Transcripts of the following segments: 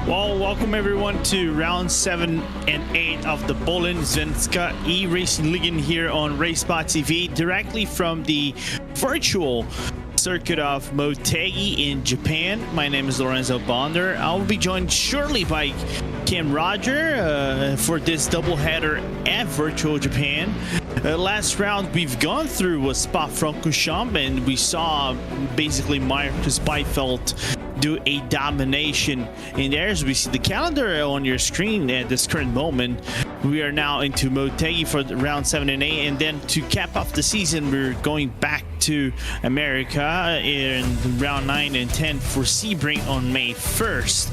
Well, welcome everyone to round 7 and 8 of the Bohlin Svenska Eracingligan here on RaceSpotTV, directly from the virtual circuit of Motegi in Japan. My name is Lorenzo Bonder. I will be joined shortly by Kim Roger for this doubleheader at Virtual Japan. Last round we've gone through was Spa-Francorchamps, and we saw basically Marcus Beifeld do a domination in there. As we see the calendar on your screen at this current moment, we are now into Motegi for round 7 and 8, and then to cap off the season we're going back to America in round 9 and 10 for Sebring on May 1st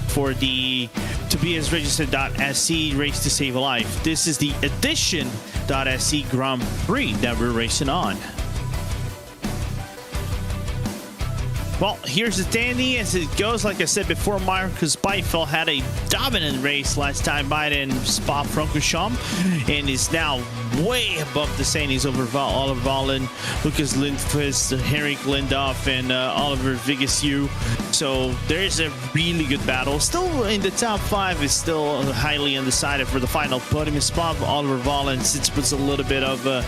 for the Tobiasregister.se Race to Save a Life. This is the ADDITON.se Grand Prix that we're racing on. Well, here's the standing as it goes. Like I said before, Marcus Beifeld had a dominant race last time by in Spa-Francorchamps and is now way above the standings over Oliver Bohlin, Lucas Lindqvist, Henrik Lindhoff, and Oliver Vigesiu. So there's a really good battle. Still in the top 5 is still highly undecided for the final podium spot. Oliver Bohlin puts a little bit of a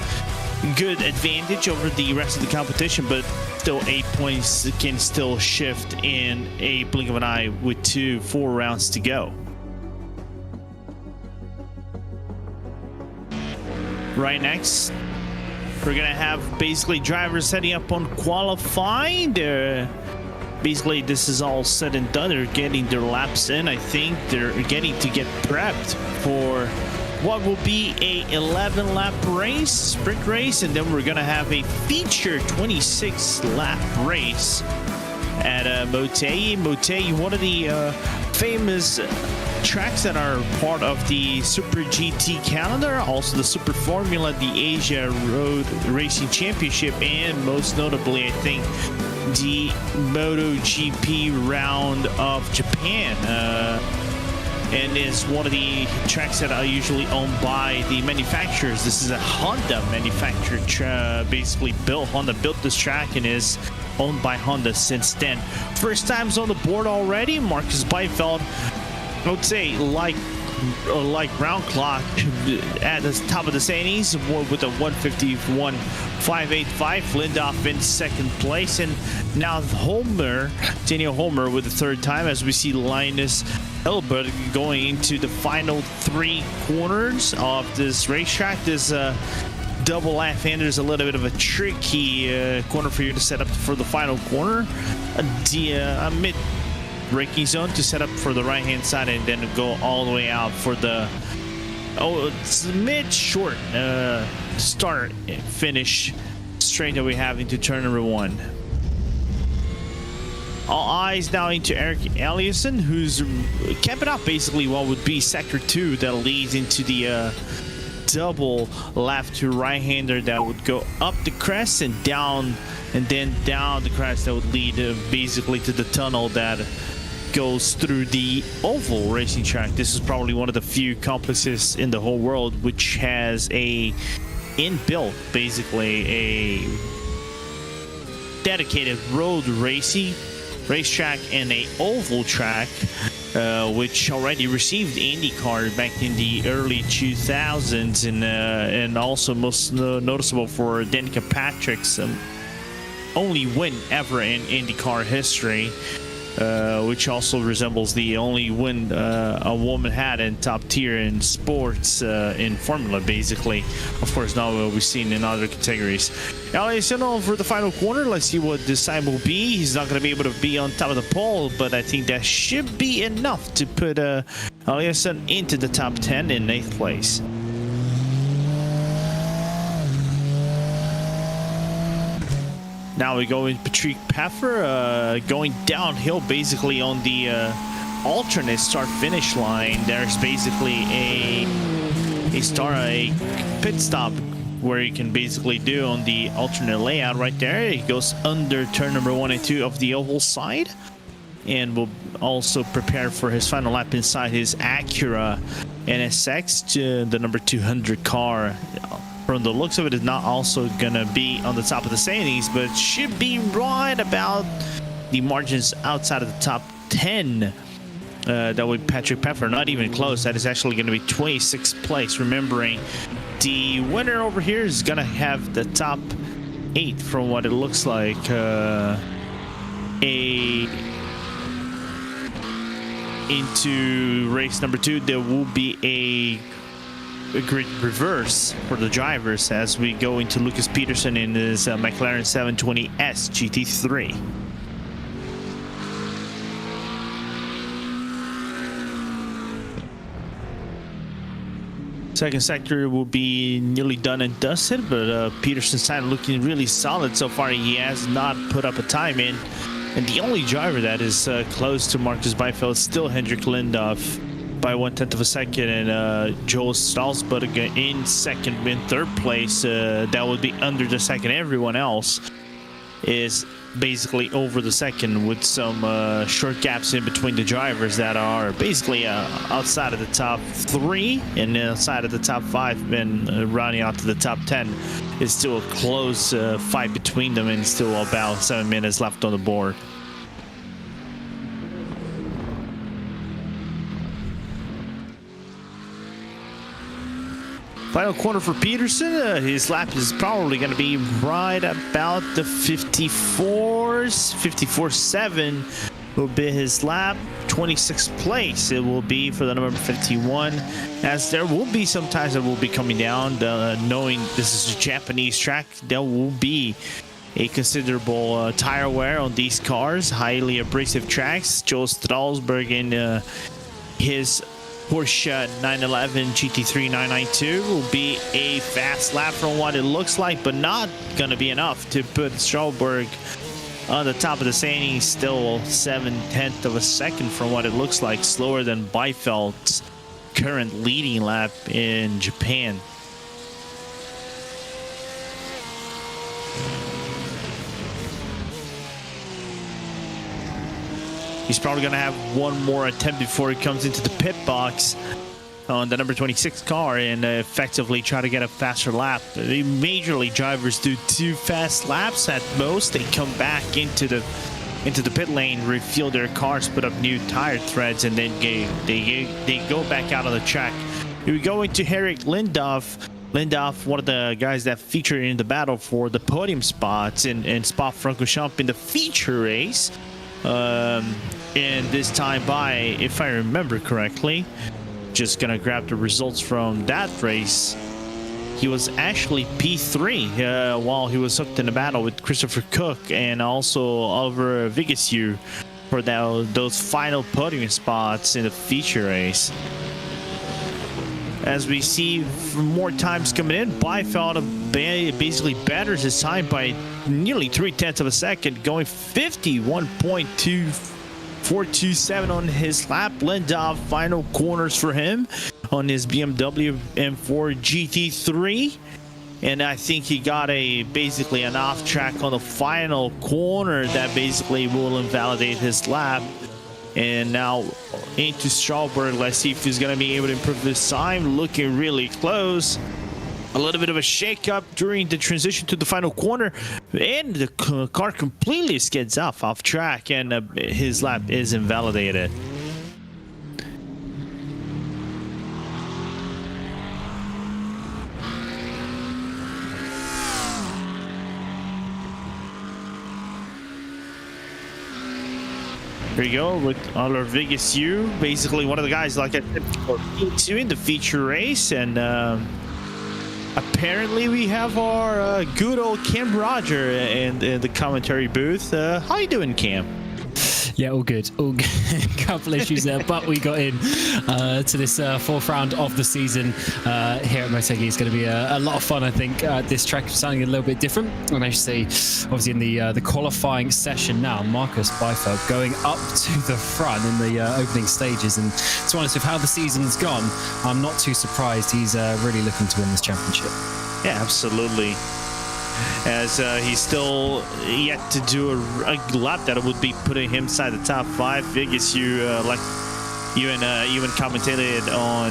good advantage over the rest of the competition, but still 8 points can still shift in a blink of an eye with 4 rounds to go. Right next, we're gonna have basically drivers setting up on qualifying. Basically this is all said and done. They're getting their laps in. I think they're getting to get prepped for what will be a 11 lap race, sprint race, and then we're gonna have a feature 26 lap race at Motegi. Motegi, one of the famous tracks that are part of the Super GT calendar, also the Super Formula, the Asia Road Racing Championship, and most notably I think the MotoGP round of Japan. And is one of the tracks that are usually owned by the manufacturers. This is a Honda manufactured basically Honda built this track and is owned by Honda since then. First time's on the board already. Marcus Beifeld, I would say like round clock at the top of the standings with a 151.585. Lindhoff in second place, and now Daniel Homer with the third time, as we see Linus Elbert going into the final 3 corners of this racetrack. This double left-hander is a little bit of a tricky corner for you to set up for the final corner. A mid braking zone to set up for the right-hand side, and then go all the way out for the it's mid-short start finish straight that we have into turn number 1. All eyes now into Eric Eliasson, who's camping up basically what would be sector 2 that leads into the double left to right-hander that would go up the crest and down, and then down the crest that would lead basically to the tunnel that goes through the oval racing track. This is probably one of the few complexes in the whole world which has a inbuilt, basically a dedicated road racetrack and a oval track, which already received IndyCar back in the early 2000s, and also most noticeable for Danica Patrick's only win ever in IndyCar history. Which also resembles the only win a woman had in top tier in sports in Formula, basically. Of course, now we'll be seen in other categories. Eliasson for the final corner. Let's see what this time will be. He's not going to be able to be on top of the pole, but I think that should be enough to put Eliasson into the top 10 in 8th place. Now we go with Patrick Peffer going downhill basically on the alternate start-finish line. There's basically a pit stop where you can basically do on the alternate layout right there. It goes under turn number 1 and 2 of the oval side, and will also prepare for his final lap inside his Acura NSX to the number 200 car. From the looks of it, is not also gonna be on the top of the standings, but should be right about the margins outside of the top 10 That would be Patrick Peffer. Not even close. That is actually going to be 26th place. Remembering, the winner over here is going to have the top 8 from what it looks like. Into race number 2, there will be a grid reverse for the drivers as we go into Lucas Peterson in his McLaren 720S GT3. Second sector will be nearly done and dusted, but Peterson's time looking really solid so far. He has not put up a time in, and the only driver that is close to Marcus Beifeld is still Hendrik Lindhoff by 1/10 of a second, and Joel Stolzberg in second and third place. That would be under the second. Everyone else is basically over the second, with some short gaps in between the drivers that are basically outside of the top 3 and outside of the top 5, and rounding out to the top 10 is still a close fight between them, and still about 7 minutes left on the board. Final corner for Peterson. His lap is probably going to be right about the 54s. 54.7 will be his lap. 26th place it will be for the number 51, as there will be some times that will be coming down. Knowing this is a Japanese track, there will be a considerable tire wear on these cars. Highly abrasive tracks. Joel Strasberg in his Porsche 911 GT3 992 will be a fast lap from what it looks like, but not going to be enough to put Strasberg on the top of the standings. Still 7/10 of a second from what it looks like, slower than Beifeld's current leading lap in Japan. He's probably going to have one more attempt before he comes into the pit box on the number 26 car and effectively try to get a faster lap. The major league drivers do 2 fast laps at most. They come back into the pit lane, refuel their cars, put up new tire threads, and then they go back out on the track. Here we go into Henrik Lindhoff. Lindhoff, one of the guys that featured in the battle for the podium spots in Spa-Francorchamps in the feature race. And this time by, if I remember correctly, just gonna grab the results from that race, he was actually P3 while he was hooked in a battle with Christopher Cook and also Oliver Vigesiu for those final podium spots in the feature race. As we see more times coming in, Beifeld basically betters his time by nearly 3/10 of a second, going 51.2427 on his lap. Lindhoff, final corners for him on his BMW M4 GT3. And I think he got basically an off track on the final corner that basically will invalidate his lap. And now into Strasberg. Let's see if he's going to be able to improve this time. Looking really close. A little bit of a shake-up during the transition to the final corner, and the car completely skids off track, and his lap is invalidated. Here you go with Oliver Vigesiu, basically one of the guys, like I said, P2 in the feature race, and apparently we have our good old Cam Roger in the commentary booth. How you doing, Cam? Yeah, all good. All good. A couple issues there, but we got in to this fourth round of the season here at Motegi. It's going to be a lot of fun, I think. This track is sounding a little bit different. And I should say, obviously, in the qualifying session now, Marcus Beifeld going up to the front in the opening stages. And to be honest, with how the season's gone, I'm not too surprised. He's really looking to win this championship. Yeah, absolutely. As he's still yet to do a lap that would be putting him inside the top 5. Vigesiu, like you even commentated on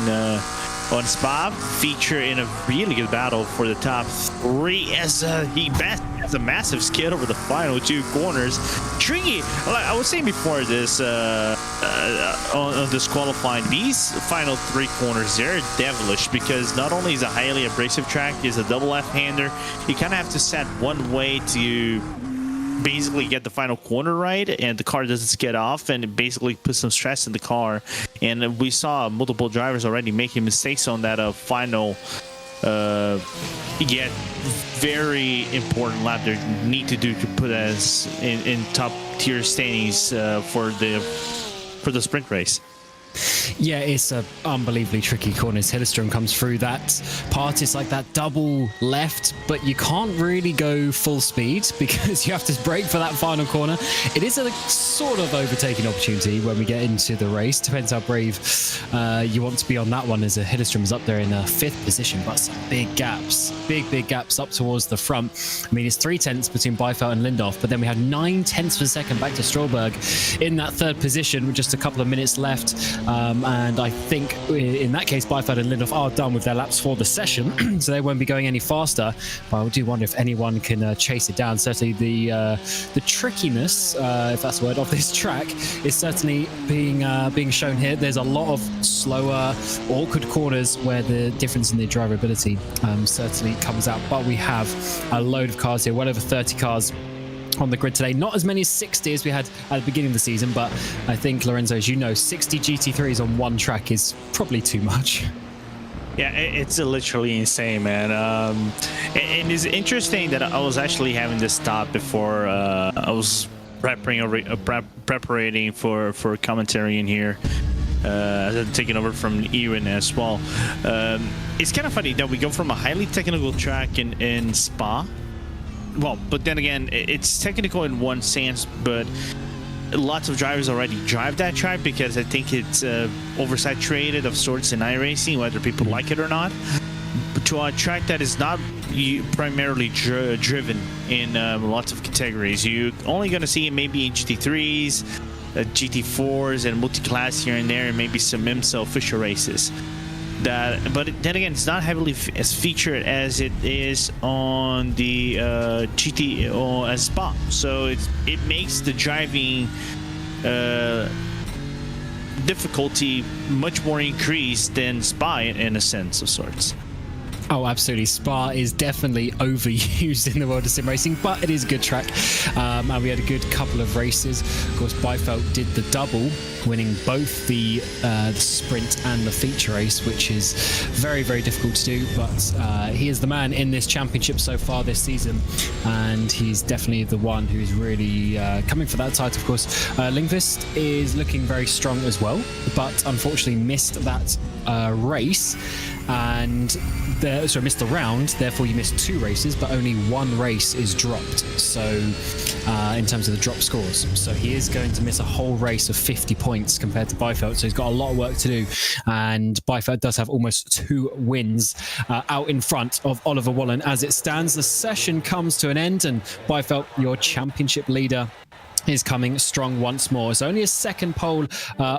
Spa, feature in a really good battle for the top 3 as he best has a massive skid over the final 2 corners. Tricky. Like I was saying before this, on this qualifying, these final 3 corners, they're devilish because not only is a highly abrasive track, it's a double left-hander. You kind of have to set one way to basically get the final corner right, and the car doesn't skid off, and it basically puts some stress in the car. And we saw multiple drivers already making mistakes on that final yet very important lap they need to do to put us in top tier standings for the sprint race. Yeah, it's a unbelievably tricky corner as Hillestrom comes through that part. It's like that double left, but you can't really go full speed because you have to brake for that final corner. It is a sort of overtaking opportunity when we get into the race. Depends how brave you want to be on that one, as Hillestrom is up there in 5th position, but some big gaps up towards the front. I mean, it's 3/10 between Beifeld and Lindhoff, but then we have 9/10 of a second back to Stråberg in that 3rd position with just a couple of minutes left. And I think in that case, Beifeld and Lindhoff are done with their laps for the session, so they won't be going any faster. But I do wonder if anyone can chase it down. Certainly the trickiness, if that's the word, of this track is certainly being shown here. There's a lot of slower, awkward corners where the difference in the drivability certainly comes out. But we have a load of cars here, well over 30 cars on the grid today. Not as many as 60 as we had at the beginning of the season, but I think, Lorenzo, as you know, 60 GT3s on one track is probably too much. Yeah, it's literally insane, man. And it's interesting that I was actually having this stop before I was preparing for commentary in here. Taking over from Ewan as well. It's kind of funny that we go from a highly technical track in Spa. Well, but then again, it's technical in one sense, but lots of drivers already drive that track because I think it's oversaturated of sorts in iRacing, whether people like it or not. But to a track that is not primarily driven in lots of categories, you're only going to see it maybe in GT3s, GT4s, and multi-class here and there, and maybe some IMSA official races. But then again, it's not heavily as featured as it is on the GT or as Spa. So it makes the driving difficulty much more increased than Spa in a sense of sorts. Oh, absolutely. Spa is definitely overused in the world of sim racing, but it is a good track. And we had a good couple of races. Of course, Beifeld did the double, winning both the sprint and the feature race, which is very, very difficult to do. But he is the man in this championship so far this season, and he's definitely the one who's really coming for that title. Of course, Lindqvist is looking very strong as well, but unfortunately missed that race. And missed the round, therefore you missed 2 races, but only 1 race is dropped. So in terms of the drop scores, so he is going to miss a whole race of 50 points compared to Beifeld. So he's got a lot of work to do, and Beifeld does have almost 2 wins out in front of Oliver Bohlin. As it stands, the session comes to an end, and Beifeld, your championship leader, is coming strong once more. It's only his 2nd pole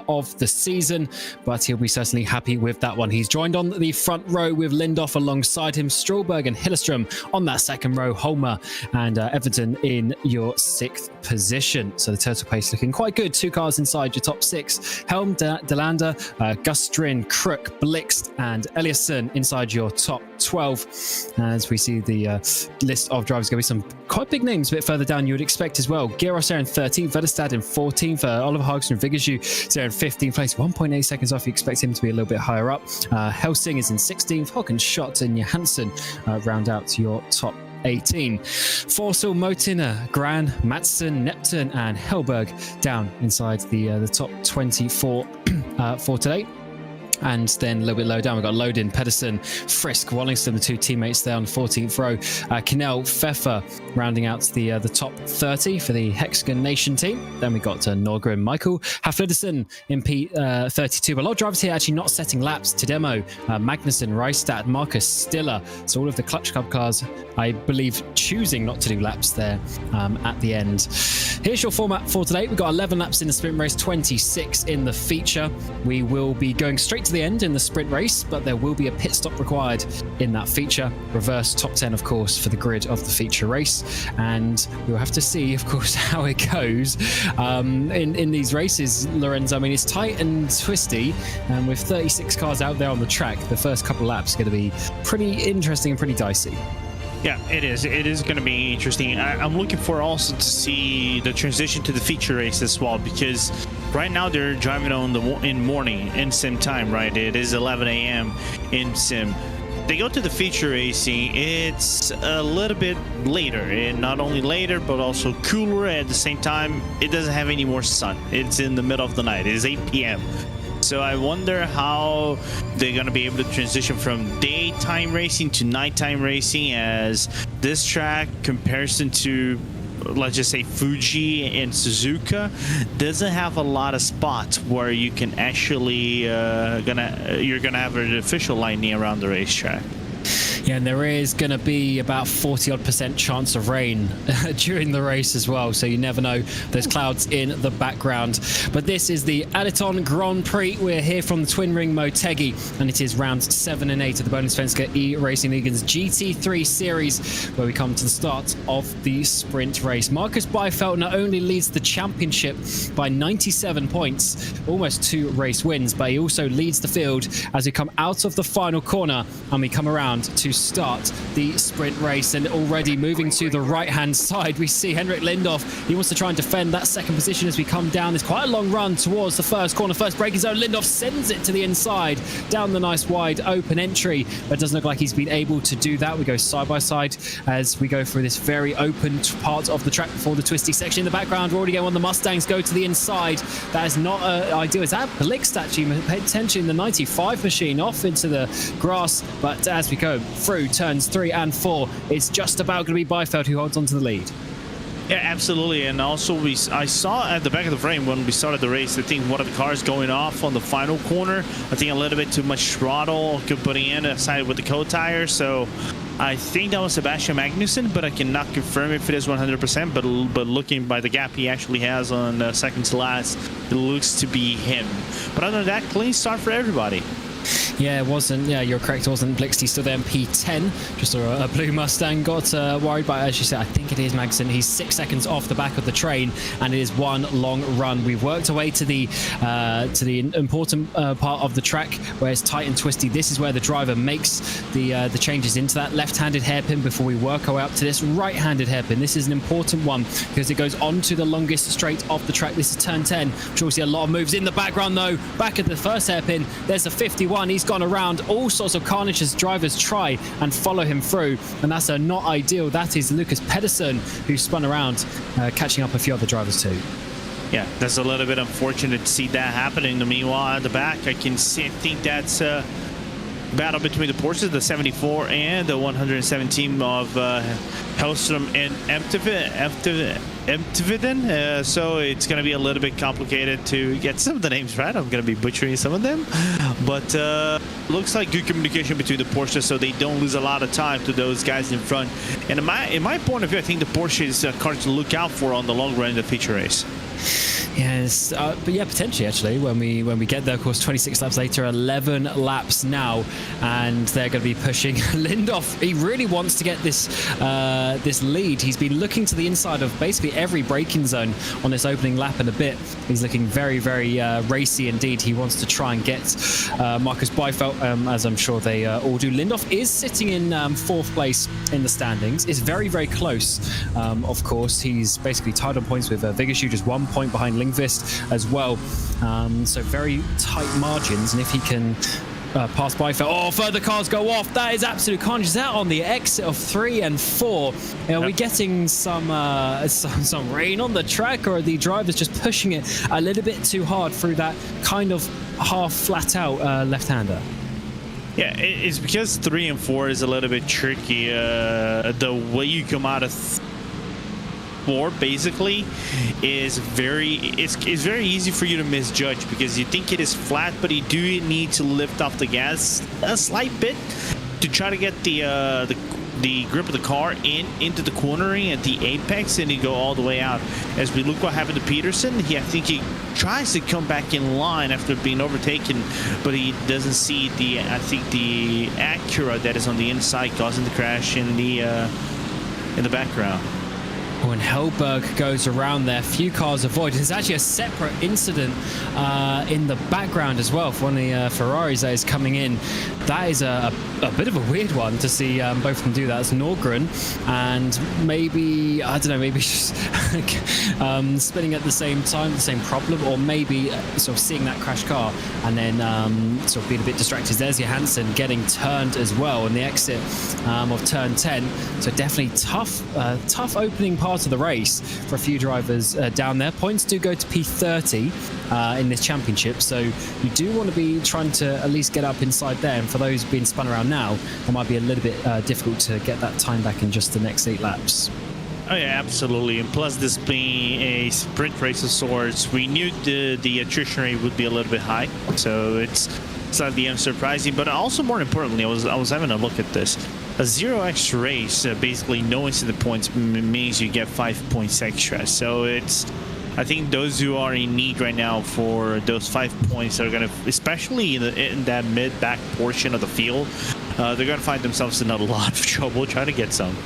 of the season, but he'll be certainly happy with that one. He's joined on the front row with Lindhoff alongside him, Stråberg and Hillestrom on that 2nd row, Holmer and Everton in your 6th position. So the turtle pace looking quite good. 2 cars inside your top 6. Helm, Delander, Gustrin, Crook, Blixt and Eliasson inside your top 12. As we see the list of drivers, going to be some quite big names a bit further down you would expect as well. Giros there in 13th, Vedestad in 14th, Oliver Hagström, Vigaju there in 15th place, 1.8 seconds off. You expect him to be a little bit higher up. Helsing is in 16th, Håkan Schott and Johansson round out to your top 18. Forsell, Motina, Gran, Matson, Neptun and Helberg down inside the top 24 for today. And then a little bit lower down, we've got Lodin, Pedersen, Frisk, Wallingston, the 2 teammates there on the 14th row. Kinnell, Pfeffer rounding out the top 30 for the Hexagon Nation team. Then we got Norgren, Michael, Hafliderson in P32. But a lot of drivers here actually not setting laps. Tademo, Magnussen, Reistad, Marcus, Stiller. So all of the Clutch Club cars, I believe, choosing not to do laps there at the end. Here's your format for today. We've got 11 laps in the sprint race, 26 in the feature. We will be going straight to the end in the sprint race, but there will be a pit stop required in that feature. Reverse top 10, of course, for the grid of the feature race. And we'll have to see, of course, how it goes in these races, Lorenzo. I mean, it's tight and twisty, and with 36 cars out there on the track, the first couple of laps are going to be pretty interesting and pretty dicey. Yeah, it is. It is going to be interesting. I'm looking for also to see the transition to the feature race as well, because right now they're driving on in morning in sim time, right? It is 11 a.m. in sim. They go to the feature racing, it's a little bit later, and not only later, but also cooler at the same time. It doesn't have any more sun. It's in the middle of the night. It is 8 p.m. So I wonder how they're going to be able to transition from daytime racing to nighttime racing, as this track, comparison to, let's just say, Fuji and Suzuka, doesn't have a lot of spots where you can actually you're gonna have an official lightning around the racetrack. Yeah, and there is going to be about 40% chance of rain during the race as well, so you never know. There's clouds in the background. But this is the ADDITON Grand Prix. We're here from the Twin Ring Motegi, and it is rounds 7 and 8 of the Bohlin Svenska Eracingligan's GT3 series, where we come to the start of the sprint race. Marcus Byfeld not only leads the championship by 97 points, almost 2 race wins, but he also leads the field as we come out of the final corner and we come around to start the sprint race. And already moving to the right-hand side, we see Henrik Lindhoff. He wants to try and defend that second position as we come down. There's quite a long run towards the first corner, first braking zone. Lindhoff sends it to the inside, down the nice wide open entry, but it doesn't look like he's been able to do that. We go side by side as we go through this very open part of the track before the twisty section. In the background, we're already going on the Mustangs go to the inside. That is not ideal. Is that Blix actually potentially in the 95 machine off into the grass? But as we go through turns 3 and 4, it's just about going to be Byfeld who holds on to the lead. Yeah, absolutely. And also I saw at the back of the frame when we started the race, I think one of the cars going off on the final corner. I think a little bit too much throttle putting in aside with the coat tire. So I think that was Sebastian Magnussen, but I cannot confirm if it is 100%. But looking by the gap he actually has on second to last, it looks to be him. But other than that, clean start for everybody. Yeah, it wasn't. Yeah, you're correct. It wasn't Blix. He's still there in P10. Just a blue Mustang. Got worried, but as you said, I think it is Magnussen. He's 6 seconds off the back of the train, and it is one long run. We've worked our way to the important part of the track where it's tight and twisty. This is where the driver makes the changes into that left-handed hairpin before we work our way up to this right-handed hairpin. This is an important one because it goes on to the longest straight of the track. This is turn 10. I'm sure we'll see a lot of moves in the background though. Back at the first hairpin, there's a 51. He's gone around all sorts of carnage as drivers try and follow him through, and that's not ideal. That is Lucas Pedersen who spun around, catching up a few other drivers too. Yeah, that's a little bit unfortunate to see that happening. Meanwhile, at the back, I think that's a battle between the Porsches, the 74 and the 117 of Hellstrom and Emtividen. So it's going to be a little bit complicated to get some of the names right. I'm going to be butchering some of them. But looks like good communication between the Porsches, so they don't lose a lot of time to those guys in front. And in my point of view, I think the Porsche is a car to look out for on the long run in the feature race. Yes, but yeah, potentially actually when we get there. Of course, 26 laps later, 11 laps now, and they're going to be pushing Lindhoff. He really wants to get this this lead. He's been looking to the inside of basically every braking zone on this opening lap and a bit. He's looking very, very racy indeed. He wants to try and get Marcus Byfeld, as I'm sure they all do. Lindhoff is sitting in 4th place in the standings. It's very, very close. Of course, he's basically tied on points with Vigashu, just 1 point behind Lindhoff as well, so very tight margins, and if he can pass Byfeld, further cars go off. That is absolute carnage. Is that on the exit of 3 and 4? Are we getting some rain on the track, or are the drivers just pushing it a little bit too hard through that kind of half flat out left-hander? Yeah, it's because 3 and 4 is a little bit tricky. The way you come out of 4 basically is very easy for you to misjudge, because you think it is flat, but you do need to lift off the gas a slight bit to try to get the the grip of the car into the cornering at the apex, and he go all the way out. As we look what happened to Peterson, I think he tries to come back in line after being overtaken, but he doesn't see the Acura that is on the inside causing the crash in the background. When Hellberg goes around there, few cars avoid. There's actually a separate incident in the background as well for one of the Ferraris that is coming in. That is a bit of a weird one to see both of them do that. It's Norgren and maybe, I don't know, maybe just spinning at the same time, the same problem, or maybe sort of seeing that crash car and then sort of being a bit distracted. There's Johansson getting turned as well in the exit of turn 10. So definitely tough opening part of the race for a few drivers down there. Points do go to P30 in this championship, so you do want to be trying to at least get up inside there, and for those being spun around now, it might be a little bit difficult to get that time back in just the next 8 laps. Oh yeah, absolutely. And plus, this being a sprint race of sorts, we knew the attrition rate would be a little bit high, so it's slightly unsurprising. But also, more importantly, I was having a look at this. A 0x race, basically no incident points means you get 5 points extra. So I think those who are in need right now for those 5 points are going to, especially in that mid-back portion of the field, they're going to find themselves in a lot of trouble trying to get some.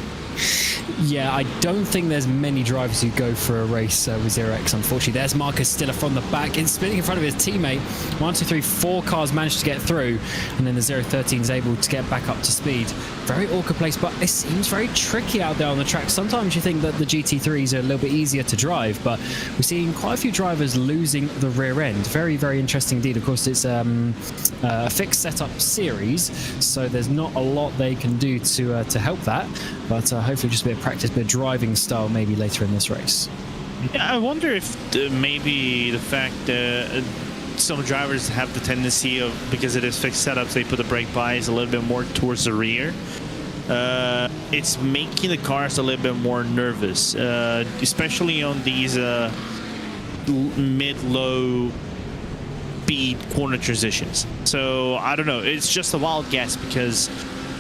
Yeah, I don't think there's many drivers who go for a race with 0x, unfortunately. There's Marcus Stiller from the back, and spinning in front of his teammate. 1, 2, 3, 4 cars managed to get through, and then the 013 is able to get back up to speed. Very awkward place, but it seems very tricky out there on the track. Sometimes you think that the GT3s are a little bit easier to drive, but we're seeing quite a few drivers losing the rear end. Very, very interesting indeed. Of course, it's a fixed setup series, so there's not a lot they can do to help that, but hopefully just a bit of practice, bit of driving style maybe later in this race. Yeah, I wonder if maybe the fact that some drivers have the tendency of, because it is fixed setups, they put the brake bias a little bit more towards the rear. It's making the cars a little bit more nervous, especially on these mid-low speed corner transitions. So I don't know, it's just a wild guess, because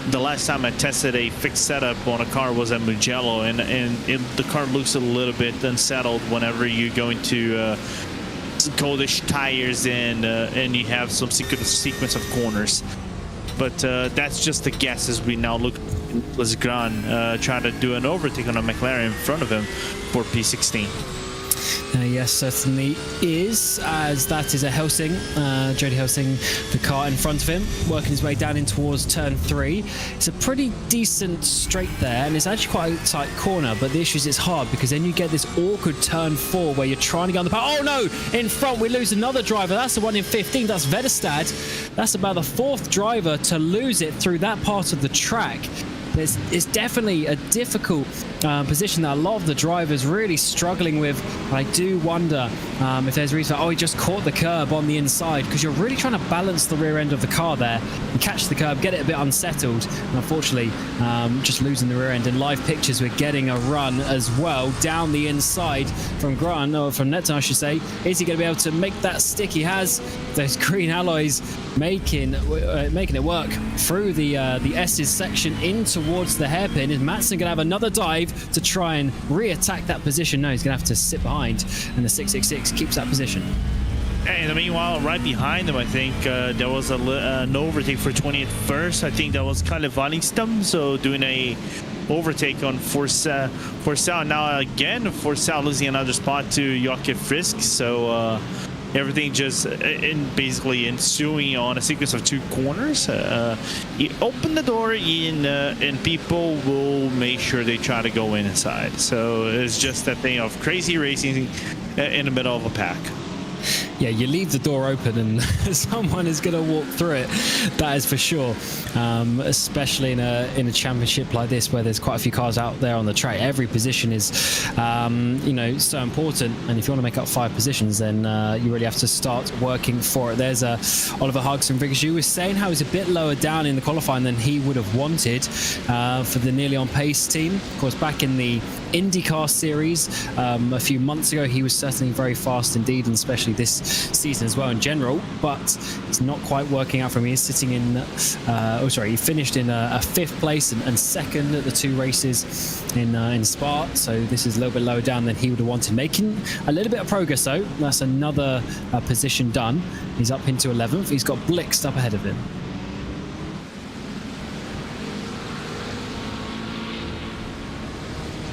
the last time I tested a fixed setup on a car was at Mugello, and the car looks a little bit unsettled whenever you're going to coldish tires and you have some sequence of corners. But that's just a guess as we now look at Lesgran trying to do an overtake on a McLaren in front of him for P16. Yes, certainly is, as that is a Helsing, Jody Helsing, the car in front of him, working his way down in towards turn 3. It's a pretty decent straight there, and it's actually quite a tight corner, but the issue is it's hard, because then you get this awkward turn 4 where you're trying to get on the power. Oh no, in front we lose another driver. That's the one in 15, that's Vedestad. That's about the 4th driver to lose it through that part of the track. It's definitely a difficult position that a lot of the drivers really struggling with. I do wonder if there's a reason. Oh, he just caught the curb on the inside, because you're really trying to balance the rear end of the car there and catch the curb, get it a bit unsettled, and unfortunately just losing the rear end. In live pictures, we're getting a run as well down the inside from Grant, or from Neton, I should say. Is he going to be able to make that stick? He has those green alloys making it work through the S's section in towards the hairpin. Is Matson going to have another dive to try and re-attack that position? No, he's going to have to sit behind, and the 666 keeps that position. And meanwhile, right behind him, I think there was an overtake for 20th first. I think that was Kalle Wallingstam, so doing a overtake on Forcell. Now again, Forcell losing another spot to Joachim Frisk. So everything just basically ensuing on a sequence of 2 corners. You open the door in, and people will make sure they try to go inside. So it's just that thing of crazy racing in the middle of a pack. Yeah, you leave the door open and someone is going to walk through it. That is for sure. Especially in a championship like this, where there's quite a few cars out there on the track. Every position is, so important. And if you want to make up 5 positions, then you really have to start working for it. There's Oliver Hugson Briggs. You were saying how he's a bit lower down in the qualifying than he would have wanted for the nearly on pace team. Of course, back in the IndyCar series a few months ago. He was certainly very fast indeed, and especially this season as well in general, but it's not quite working out for him. He's sitting in he finished in a 5th place and 2nd at the 2 races in Spa, so this is a little bit lower down than he would have wanted. Making a little bit of progress though. That's another position done. He's up into 11th. He's got Blixt up ahead of him.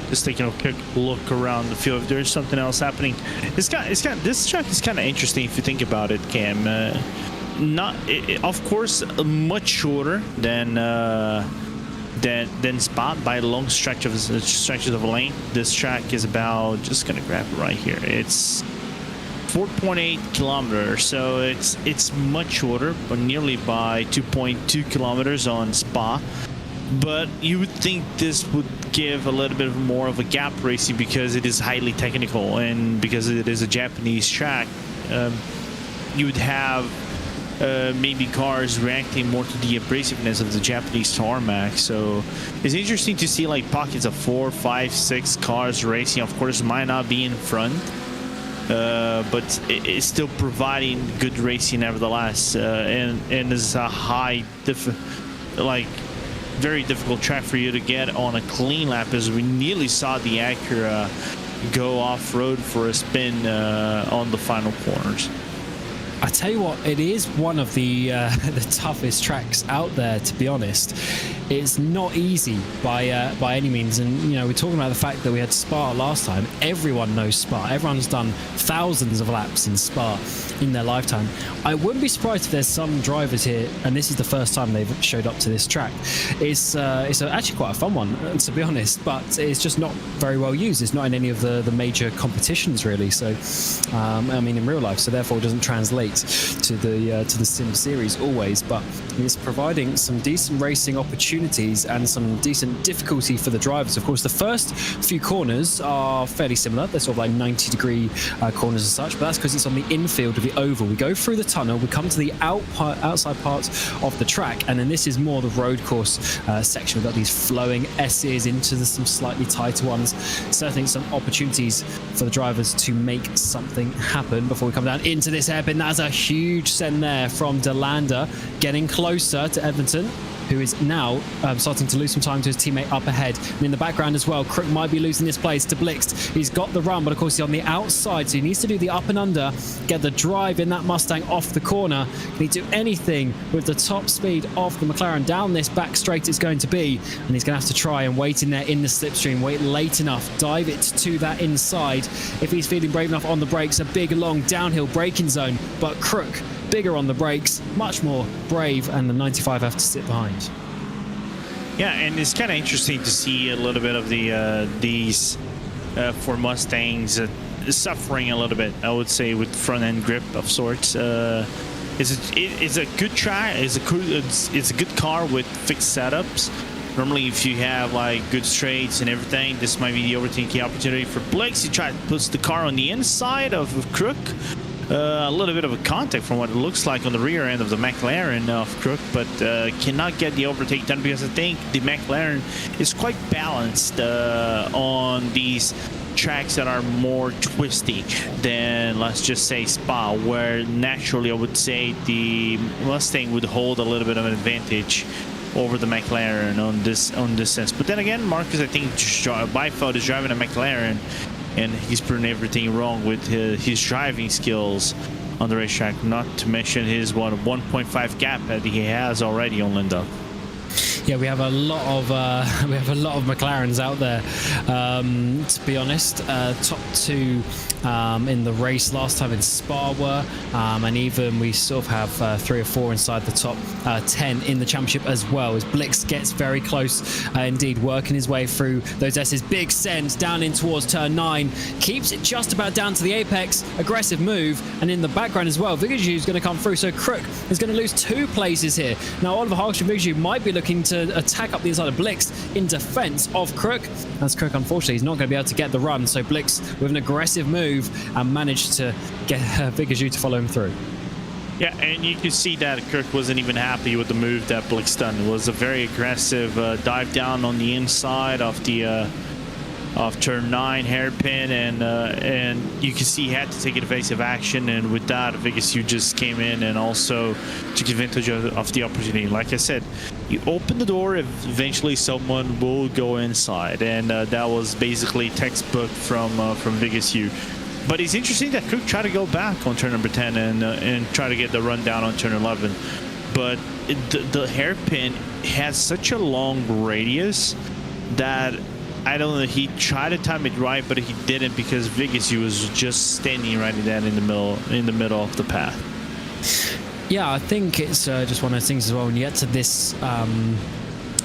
Just taking a quick look around the field. If there's something else happening, this track is kind of interesting if you think about it, Cam. Of course, much shorter than Spa by a long stretches of lane. This track is about, just gonna grab it right here. It's 4.8 kilometers, so it's much shorter, but nearly by 2.2 kilometers on Spa. But you would think this would give a little bit more of a gap racing because it is highly technical, and because it is a Japanese track, you would have maybe cars reacting more to the abrasiveness of the Japanese tarmac. So it's interesting to see like pockets of 4, 5, 6 cars racing. Of course, might not be in front, but it's still providing good racing nevertheless. And it's a very difficult track for you to get on a clean lap, as we nearly saw the Acura go off-road for a spin on the final corners. I tell you what, it is one of the toughest tracks out there, to be honest. It's not easy by any means, and you know, we're talking about the fact that we had Spa last time. Everyone knows Spa. Everyone's done thousands of laps in Spa in their lifetime. I wouldn't be surprised if there's some drivers here, and this is the first time they've showed up to this track. It's actually quite a fun one, to be honest, but it's just not very well used. It's not in any of the major competitions really. So I mean, in real life, so therefore it doesn't translate to the sim series always, but it's providing some decent racing opportunities and some decent difficulty for the drivers. Of course, the first few corners are fairly similar. They're sort of like 90-degree corners and such, but that's because it's on the infield of the oval. We go through the tunnel, we come to the outside parts of the track, and then this is more the road course section. We've got these flowing S's into some slightly tighter ones. Certainly some opportunities for the drivers to make something happen before we come down into this hairpin. That's a huge send there from De Landa, getting closer to Edmonton, who is now starting to lose some time to his teammate up ahead. And in the background as well, Crook might be losing this place to Blixt. He's got the run, but of course he's on the outside, so he needs to do the up and under, get the drive in that Mustang off the corner. Can he do anything with the top speed of the McLaren down this back straight it's going to be? And he's going to have to try and wait in there in the slipstream, wait late enough, dive it to that inside. If he's feeling brave enough on the brakes, a big long downhill braking zone, but Crook bigger on the brakes, much more brave, and the 95 have to sit behind. Yeah, and it's kind of interesting to see a little bit of these for Mustangs suffering a little bit, I would say, with front end grip of sorts. It's a good track. It's a good car with fixed setups. Normally, if you have like good straights and everything, this might be the overtaking opportunity for Blix. He tried to put the car on the inside of Crook. A little bit of a contact from what it looks like on the rear end of the McLaren of Crook, but cannot get the overtake done because I think the McLaren is quite balanced on these tracks that are more twisty than, let's just say, Spa, where naturally I would say the Mustang would hold a little bit of an advantage over the McLaren on this sense. But then again, Marcus, I think by default is driving a McLaren, and he's proven everything wrong with his driving skills on the racetrack, not to mention his 1.5 gap that he has already on Linda. Yeah, we have a lot of McLarens out there. To be honest, top 2 in the race last time in Spa were, and even we sort of have 3 or 4 inside the top 10 in the championship as well, as Blix gets very close indeed, working his way through those S's. Big send down in towards turn 9, keeps it just about down to the apex. Aggressive move, and in the background as well, Vigaju is going to come through, so Crook is going to lose 2 places here. Now Oliver Harkshire and Vigaju might be looking to attack up the inside of Blix in defense of Crook, as Crook unfortunately is not going to be able to get the run, so Blix with an aggressive move and managed to get Vigaju to follow him through. Yeah, and you can see that Kirk wasn't even happy with the move that Blix done. It was a very aggressive dive down on the inside of the of turn 9 hairpin, and you can see he had to take evasive action, and with that Vegas just came in and also took advantage of the opportunity. Like I said, you open the door, eventually someone will go inside, and that was basically textbook from Vegas. But it's interesting that Cook tried to go back on turn number 10 and try to get the run down on turn 11, but the hairpin has such a long radius that I don't know, he tried to time it right, but he didn't, because Vegas was just standing right in the middle of the path. Yeah, I think it's just one of those things as well. When you get to this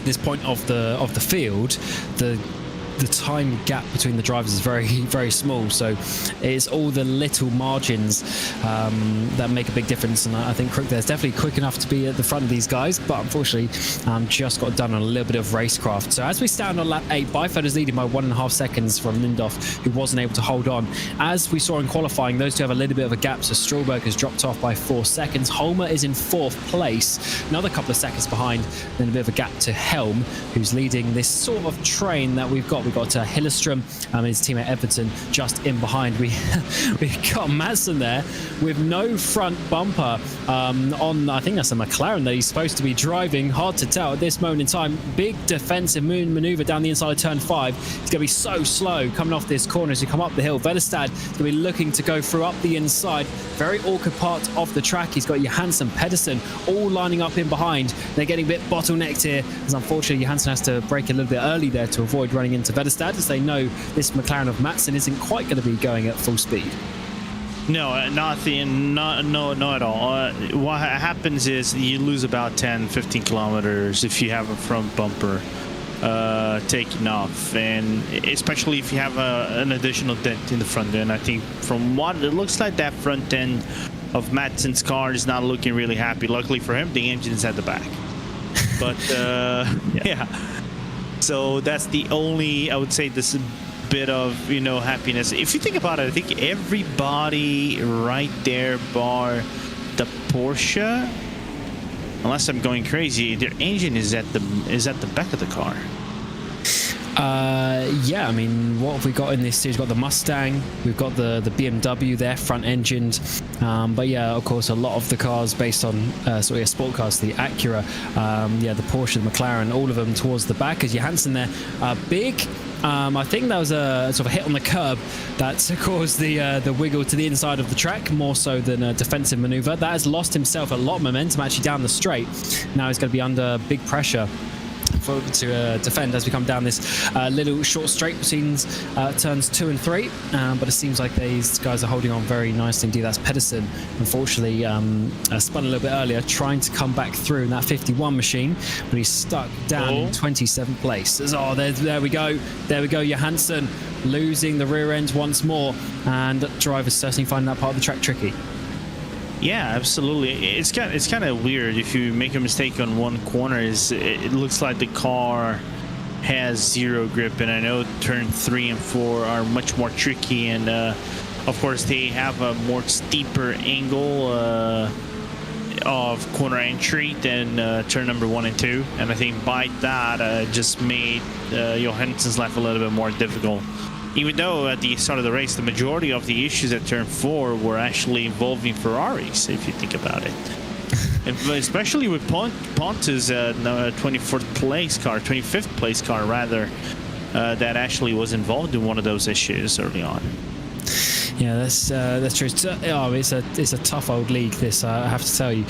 this point of the field, the time gap between the drivers is very, very small. So it's all the little margins that make a big difference. And I think Crook there's definitely quick enough to be at the front of these guys, but unfortunately just got done on a little bit of racecraft. So as we stand on lap 8, Byford is leading by 1.5 seconds from Lindhoff, who wasn't able to hold on. As we saw in qualifying, those two have a little bit of a gap. So Strawberg has dropped off by 4 seconds. Holmer is in 4th place, another couple of seconds behind. Then a bit of a gap to Helm, who's leading this sort of train that we've got. We've got Hillestrom and his teammate Everton just in behind. We've got Madsen there with no front bumper on, I think that's a McLaren that he's supposed to be driving. Hard to tell at this moment in time. Big defensive maneuver down the inside of turn 5. He's going to be so slow coming off this corner as you come up the hill. Vedestad is going to be looking to go through up the inside. Very awkward part of the track. He's got Johansson, Pedersen all lining up in behind. They're getting a bit bottlenecked here, as unfortunately Johansson has to brake a little bit early there to avoid running into Vedestad, as they know this McLaren of Madsen isn't quite going to be going at full speed. No, not at all. What happens is you lose about 10-15 kilometers if you have a front bumper taking off, and especially if you have an additional dent in the front end. I think from what it looks like, that front end of Madsen's car is not looking really happy. Luckily for him, the engine is at the back. But yeah. So that's the only, I would say, this bit of, happiness. If you think about it, I think everybody right there, bar the Porsche, unless I'm going crazy, their engine is at the back of the car. Yeah, I mean, what have we got in this series? We've got the Mustang, we've got the BMW there, front engined, but yeah, of course, a lot of the cars based on sport cars, the Acura, the Porsche, the McLaren, all of them towards the back. As Johansson there, big. I think that was a sort of hit on the curb that caused the wiggle to the inside of the track, more so than a defensive maneuver. That has lost himself a lot of momentum actually down the straight. Now he's going to be under big pressure to defend as we come down this little short straight between turns 2 and 3, but it seems like these guys are holding on very nicely indeed. That's Pedersen, unfortunately spun a little bit earlier, trying to come back through in that 51 machine, but he's stuck down in 27th place. There we go, Johansson losing the rear end once more, and drivers certainly finding that part of the track tricky. Yeah, absolutely. It's kind of weird. If you make a mistake on one corner, it looks like the car has zero grip, and I know turn 3 and 4 are much more tricky, and of course they have a more steeper angle of corner entry than turn number 1 and 2, and I think by that just made Johansson's life a little bit more difficult. Even though at the start of the race, the majority of the issues at turn 4 were actually involving Ferraris, if you think about it. And especially with Pontus' 25th place car, rather, that actually was involved in one of those issues early on. Yeah, that's true. It's a tough old league, this, I have to tell you.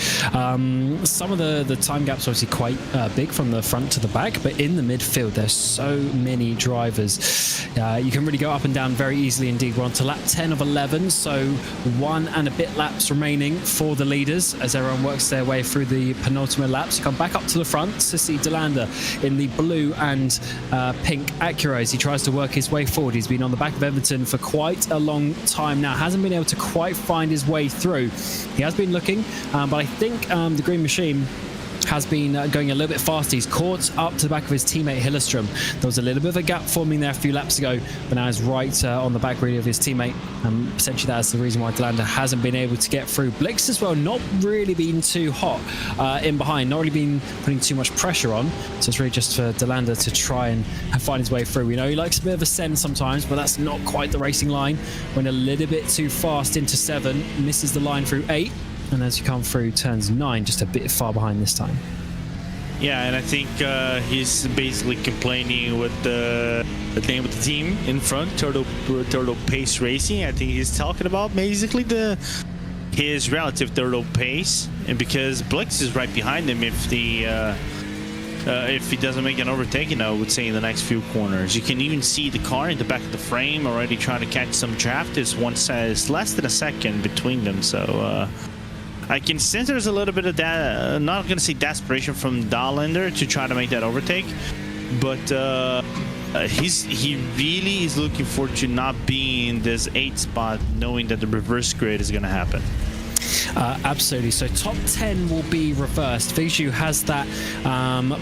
Some of the time gaps are obviously quite big from the front to the back, but in the midfield there's so many drivers. You can really go up and down very easily indeed. We're on to lap 10 of 11, so 1 and a bit laps remaining for the leaders as everyone works their way through the penultimate laps. You come back up to the front to see Delander in the blue and pink Acura as he tries to work his way forward. He's been on the back of Everton for quite a long time now, hasn't been able to quite find his way through. He has been looking, but I think the green machine has been going a little bit faster. He's caught up to the back of his teammate Hillestrom. There was a little bit of a gap forming there a few laps ago, but now he's right on the back really of his teammate. Potentially that's the reason why DeLanda hasn't been able to get through. Blix as well, not really been too hot in behind, not really been putting too much pressure on. So it's really just for DeLanda to try and find his way through. We know he likes a bit of a send sometimes, but that's not quite the racing line. Went a little bit too fast into 7, misses the line through 8. And as you come through turns 9, just a bit far behind this time. Yeah, and I think he's basically complaining with the name of the team in front, Turtle Pace Racing. I think he's talking about basically his relative turtle pace, and because Blix is right behind him if he doesn't make an overtaking, I would say in the next few corners. You can even see the car in the back of the frame already trying to catch some draft. It's less than a second between them, so I can sense there's a little bit of that, not going to say desperation from DeLanda to try to make that overtake, but he really is looking forward to not being in this 8th spot, knowing that the reverse grid is going to happen. Absolutely. So top 10 will be reversed. Viju has that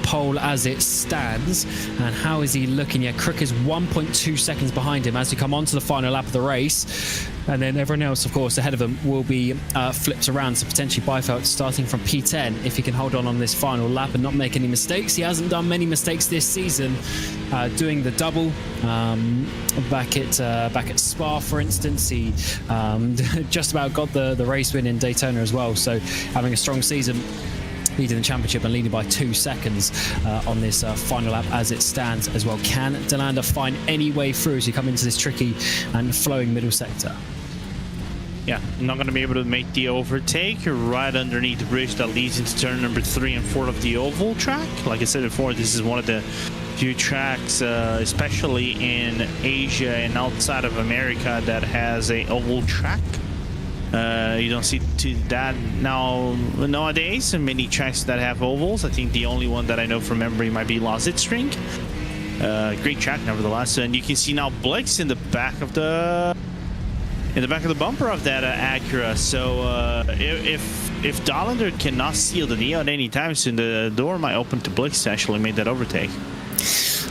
pole as it stands. And how is he looking? Yeah, Crook is 1.2 seconds behind him as we come onto the final lap of the race. And then everyone else, of course, ahead of him will be flipped around. So potentially Byfeld starting from P10 if he can hold on this final lap and not make any mistakes. He hasn't done many mistakes this season, doing the double back at Spa, for instance. He just about got the race win in Daytona as well. So having a strong season, leading the championship and leading by 2 seconds on this final lap as it stands as well. Can DeLanda find any way through as you come into this tricky and flowing middle sector? Yeah, not going to be able to make the overtake right underneath the bridge that leads into turn number 3 and 4 of the oval track. Like I said before, this is one of the few tracks, especially in Asia and outside of America, that has a oval track. You don't see that nowadays in many tracks that have ovals. I think the only one that I know from memory might be Lausitzring. Great track nevertheless, and you can see now Blix in the back of the bumper of that Acura. So if DeLanda cannot seal the knee out anytime soon, the door might open to Blix to actually make that overtake.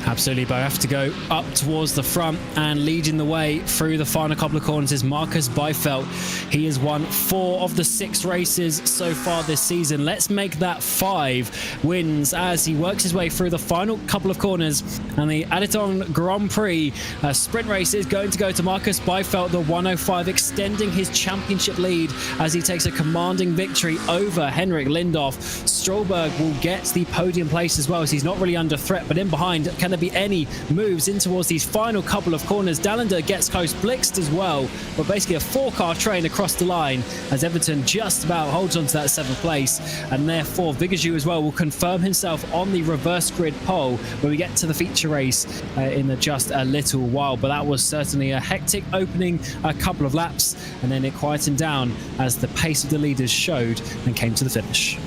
Absolutely, but I have to go up towards the front, and leading the way through the final couple of corners is Marcus Byfeld. He has won 4 of the 6 races so far this season. Let's make that 5 wins as he works his way through the final couple of corners. And the ADDITON Grand Prix sprint race is going to go to Marcus Byfeld, the 105, extending his championship lead as he takes a commanding victory over Henrik Lindhoff. Stråberg will get the podium place as well, as he's not really under threat, but in behind, can there be any moves in towards these final couple of corners? DeLanda gets close, Blixed as well, but basically a 4-car train across the line as Everton just about holds on to that 7th place, and therefore Vigaju as well will confirm himself on the reverse grid pole when we get to the feature race in just a little while. But that was certainly a hectic opening couple of laps, and then it quietened down as the pace of the leaders showed and came to the finish.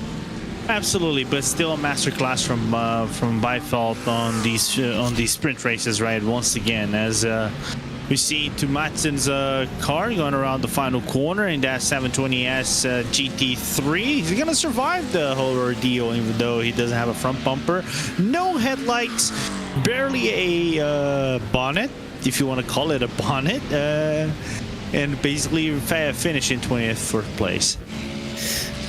Absolutely, but still a masterclass from Byfeld on these sprint races, right? Once again, as we see to Matsson's car going around the final corner in that 720S GT3. He's going to survive the whole ordeal, even though he doesn't have a front bumper, no headlights, barely a bonnet, if you want to call it a bonnet, and basically finish in 20th place.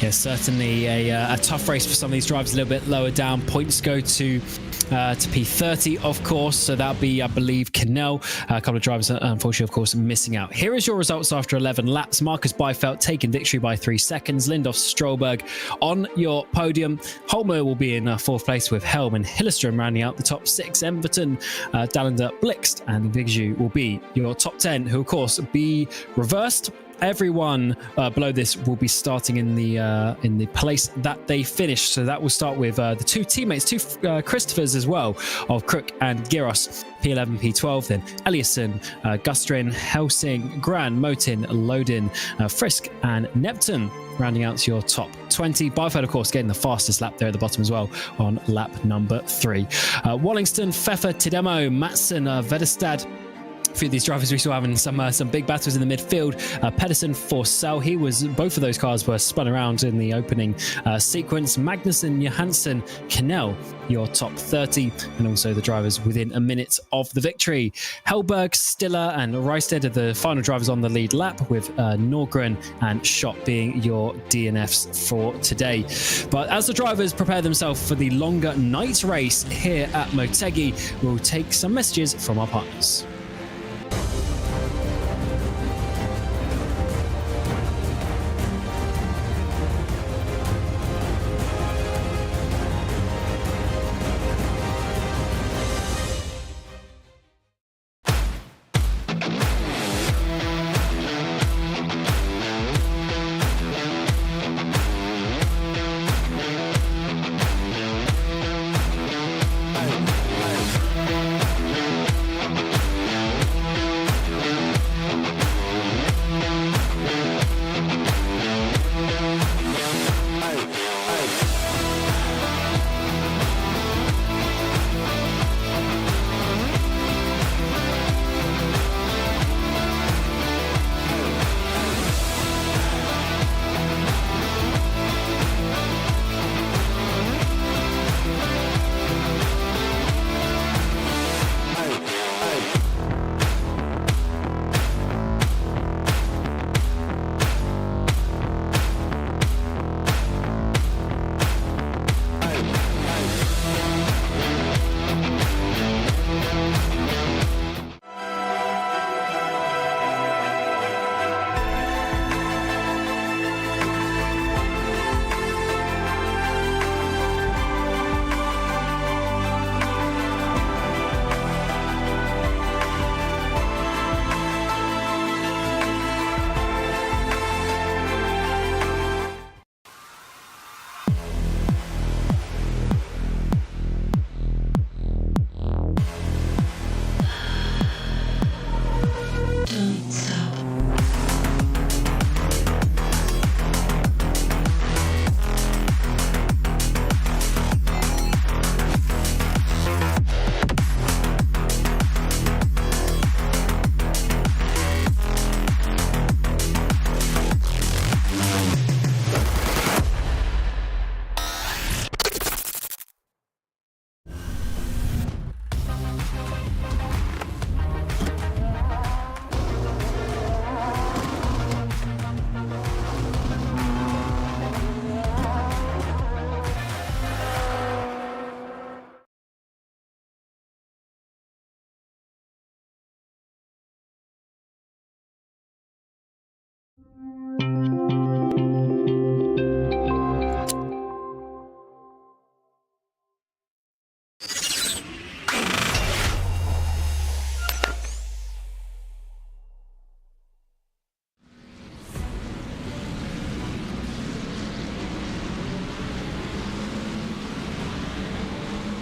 Yeah, certainly a tough race for some of these drivers, a little bit lower down. Points go to P30, of course, so that'll be, I believe, Cannell. A couple of drivers, unfortunately, of course, missing out. Here is your results after 11 laps. Marcus Byfeld taking victory by 3 seconds. Lindhoff, Stråberg on your podium. Holmer will be in 4th place with Helm and Hillestrom rounding out the top 6. Everton, DeLanda, Blixt, and Vigju will be your top 10, who, of course, be reversed. Everyone below this will be starting in the place that they finished. So that will start with the 2 teammates, 2 Christophers as well, of Crook and Giros. P11, P12, then Eliasson, Gustrin, Helsing, Gran, Motin, Lodin, Frisk, and Neptune rounding out your top 20. Byfeld, of course, getting the fastest lap there at the bottom as well on lap number 3. Wallingston, Pfeffer, Tidemo, Mattson, Vedestad, A few of these drivers we saw having some big battles in the midfield. Pedersen, Forsell, both of those cars were spun around in the opening sequence. Magnussen, Johansson, Knell, your top 30, and also the drivers within a minute of the victory. Hellberg, Stiller, and Reisted are the final drivers on the lead lap, with Norgren and Schott being your DNFs for today. But as the drivers prepare themselves for the longer night race here at Motegi, we'll take some messages from our partners.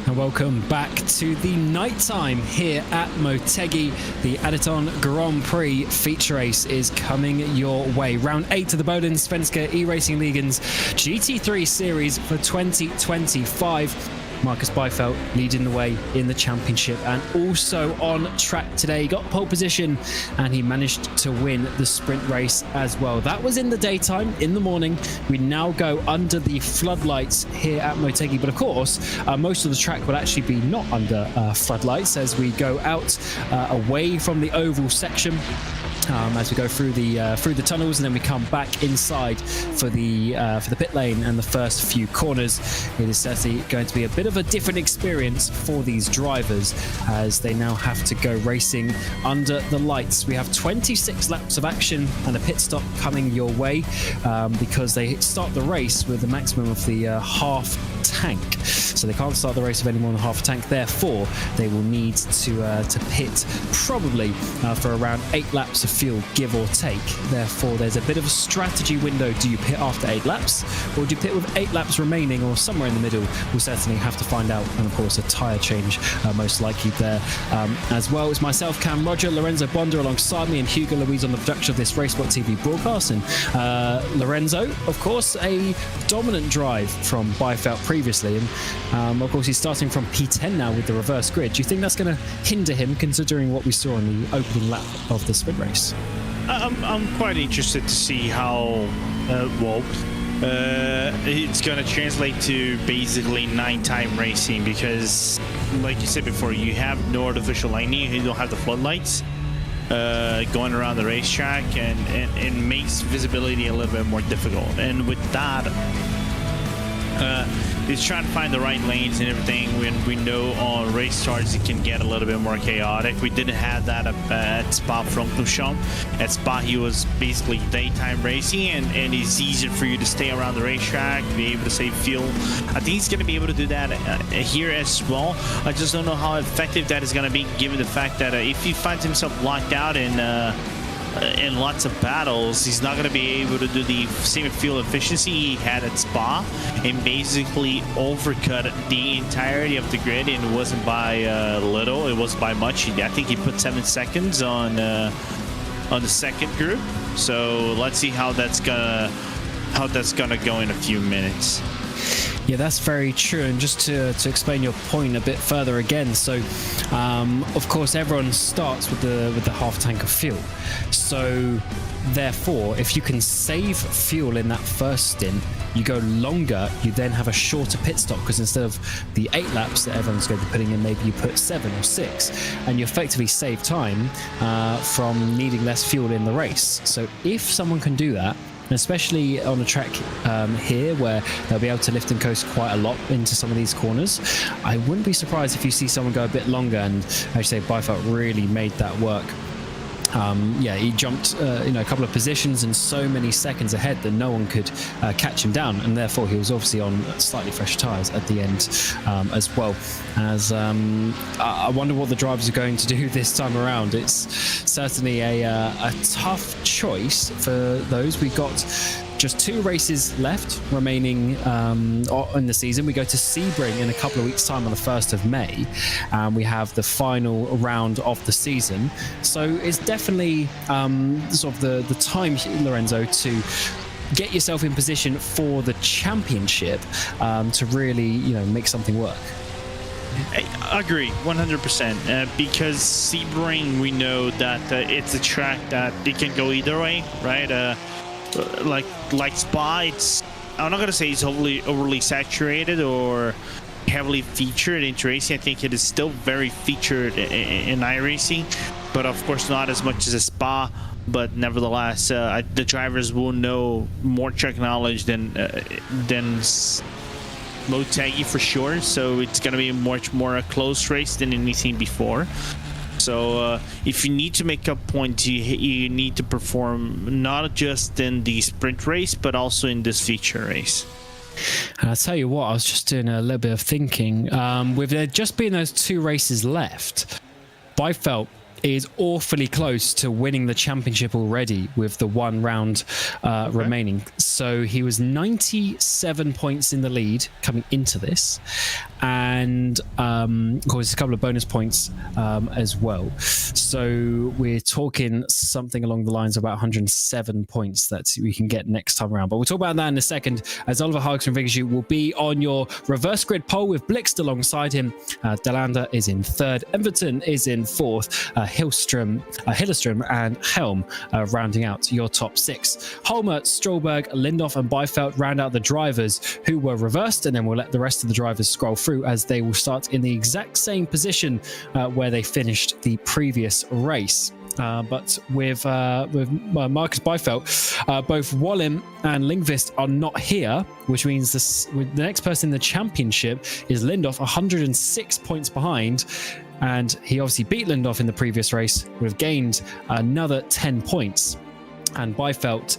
And welcome back to the nighttime here at Motegi. The ADDITON Grand Prix feature race is coming your way. Round 8 of the Bohlin Svenska Eracingligan's GT3 series for 2025. Marcus Byfeld leading the way in the championship and also on track today. He got pole position and he managed to win the sprint race as well. That was in the daytime, in the morning. We now go under the floodlights here at Motegi, but of course most of the track will actually be not under floodlights as we go out away from the oval section. As we go through the tunnels, and then we come back inside for the pit lane and the first few corners. It is certainly going to be a bit of a different experience for these drivers as they now have to go racing under the lights. We have 26 laps of action and a pit stop coming your way because they start the race with a maximum of the half tank, so they can't start the race with any more than half a tank. Therefore, they will need to pit probably for around 8 laps of fuel, give or take. Therefore, there's a bit of a strategy window. Do you pit after 8 laps, or do you pit with 8 laps remaining, or somewhere in the middle? We'll certainly have to find out. And of course, a tyre change most likely there as well. It's myself, Cam Roger, Lorenzo Bonder alongside me, and Hugo Louise on the production of this RaceSpotTV broadcast. And Lorenzo, of course, a dominant drive from Byfeld previously previously. And of course, he's starting from P10 now with the reverse grid. Do you think that's going to hinder him, considering what we saw on the opening lap of the sprint race? I'm quite interested to see how it's going to translate to basically nighttime racing, because like you said before, you have no artificial lighting, you don't have the floodlights going around the racetrack, and it makes visibility a little bit more difficult. And with that, it's trying to find the right lanes and everything. When we know on race starts it can get a little bit more chaotic. We didn't have that at Spa-Francorchamps. At Spa, he was basically daytime racing, and it's easier for you to stay around the racetrack, be able to save fuel. I think he's going to be able to do that here as well. I just don't know how effective that is going to be, given the fact that if he finds himself locked out in lots of battles, he's not going to be able to do the same fuel efficiency he had at Spa, and basically overcut the entirety of the grid. And it wasn't by little, it was by much. I think he put 7 seconds on the second group. So let's see how that's gonna go in a few minutes. Yeah, that's very true. And just to explain your point a bit further again, so of course everyone starts with the half tank of fuel. So therefore, if you can save fuel in that first stint, you go longer, you then have a shorter pit stop, because instead of the 8 laps that everyone's going to be putting in, maybe you put 7 or 6, and you effectively save time from needing less fuel in the race. So if someone can do that, especially on a track here where they'll be able to lift and coast quite a lot into some of these corners, I wouldn't be surprised if you see someone go a bit longer. And as you say, Byfeld really made that work. Yeah, he jumped a couple of positions and so many seconds ahead that no one could catch him down, and therefore he was obviously on slightly fresh tyres at the end as well. As I wonder what the drivers are going to do this time around. It's certainly a tough choice for those. We got just 2 races left remaining in the season. We go to Sebring in a couple of weeks' time on the 1st of May, and we have the final round of the season. So it's definitely sort of the time, Lorenzo, to get yourself in position for the championship to really, make something work. I agree 100%, because Sebring, we know that it's a track that it can go either way, right? Like Spa, I'm not gonna say it's overly saturated or heavily featured in racing. I think it is still very featured in iRacing, but of course not as much as a Spa. But nevertheless, the drivers will know more track knowledge than Motegi for sure. So it's gonna be much more a close race than anything before. So if you need to make up points, you need to perform not just in the sprint race, but also in this feature race. And I'll tell you what, I was just doing a little bit of thinking. With there just being those 2 races left, Byfeld is awfully close to winning the championship already with the 1 round remaining. So he was 97 points in the lead coming into this, and of course a couple of bonus points as well. So we're talking something along the lines of about 107 points that we can get next time around. But we'll talk about that in a second, as Oliver Harks from Vigashu will be on your reverse grid pole with Blixt alongside him. Delander is in 3rd, Everton is in 4th, Hillestrom and Helm rounding out your top 6. Holmer, Strålberg, Lindhoff and Byfeld round out the drivers who were reversed, and then we'll let the rest of the drivers scroll through, as they will start in the exact same position where they finished the previous race. But with Marcus Byfeld, both Bohlin and Lindqvist are not here, which means the next person in the championship is Lindhoff, 106 points behind. And he obviously beat Lindhoff in the previous race, would have gained another 10 points. And Byfeld,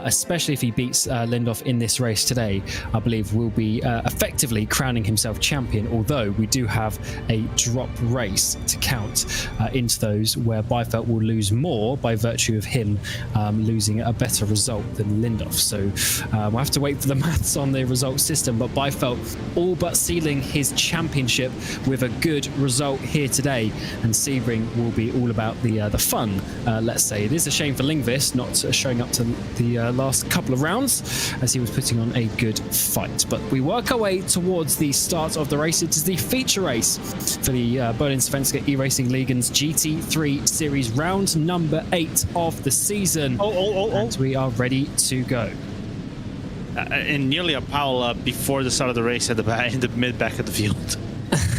especially if he beats Lindhoff in this race today, I believe will be effectively crowning himself champion, although we do have a drop race to count into those where Byfeld will lose more by virtue of him losing a better result than Lindhoff. So we'll have to wait for the maths on the result system, but Byfeld all but sealing his championship with a good result here today, and Sebring will be all about the fun, let's say. It is a shame for Lindqvist not not showing up to the last couple of rounds as he was putting on a good fight. But we work our way towards the start of the race. It is the feature race for the Bohlin Svenska Eracingligan's GT3 series, round number 8 of the season. And we are ready to go. And nearly a pile up before the start of the race at the back, in the mid-back of the field.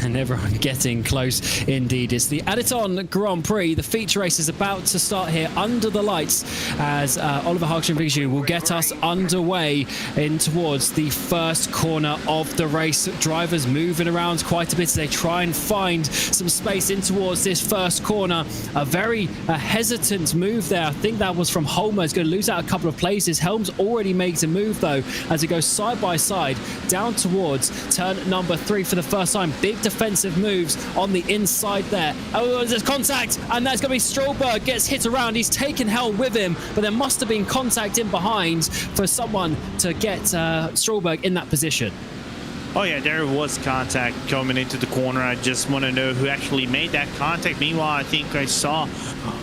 And everyone getting close indeed. It's the ADDITON Grand Prix. The feature race is about to start here under the lights as Oliver Hagström will get us underway in towards the first corner of the race. Drivers moving around quite a bit as they try and find some space in towards this first corner. A very hesitant move there. I think that was from Holmer. He's going to lose out a couple of places. Helms already makes a move though as it goes side by side down towards turn number 3 for the first time. Big defensive moves on the inside there. Oh, there's contact, and that's going to be Stråberg. Gets hit around. He's taken Helm with him, but there must have been contact in behind for someone to get Stråberg in that position. Oh yeah, there was contact coming into the corner. I just want to know who actually made that contact. Meanwhile, I think I saw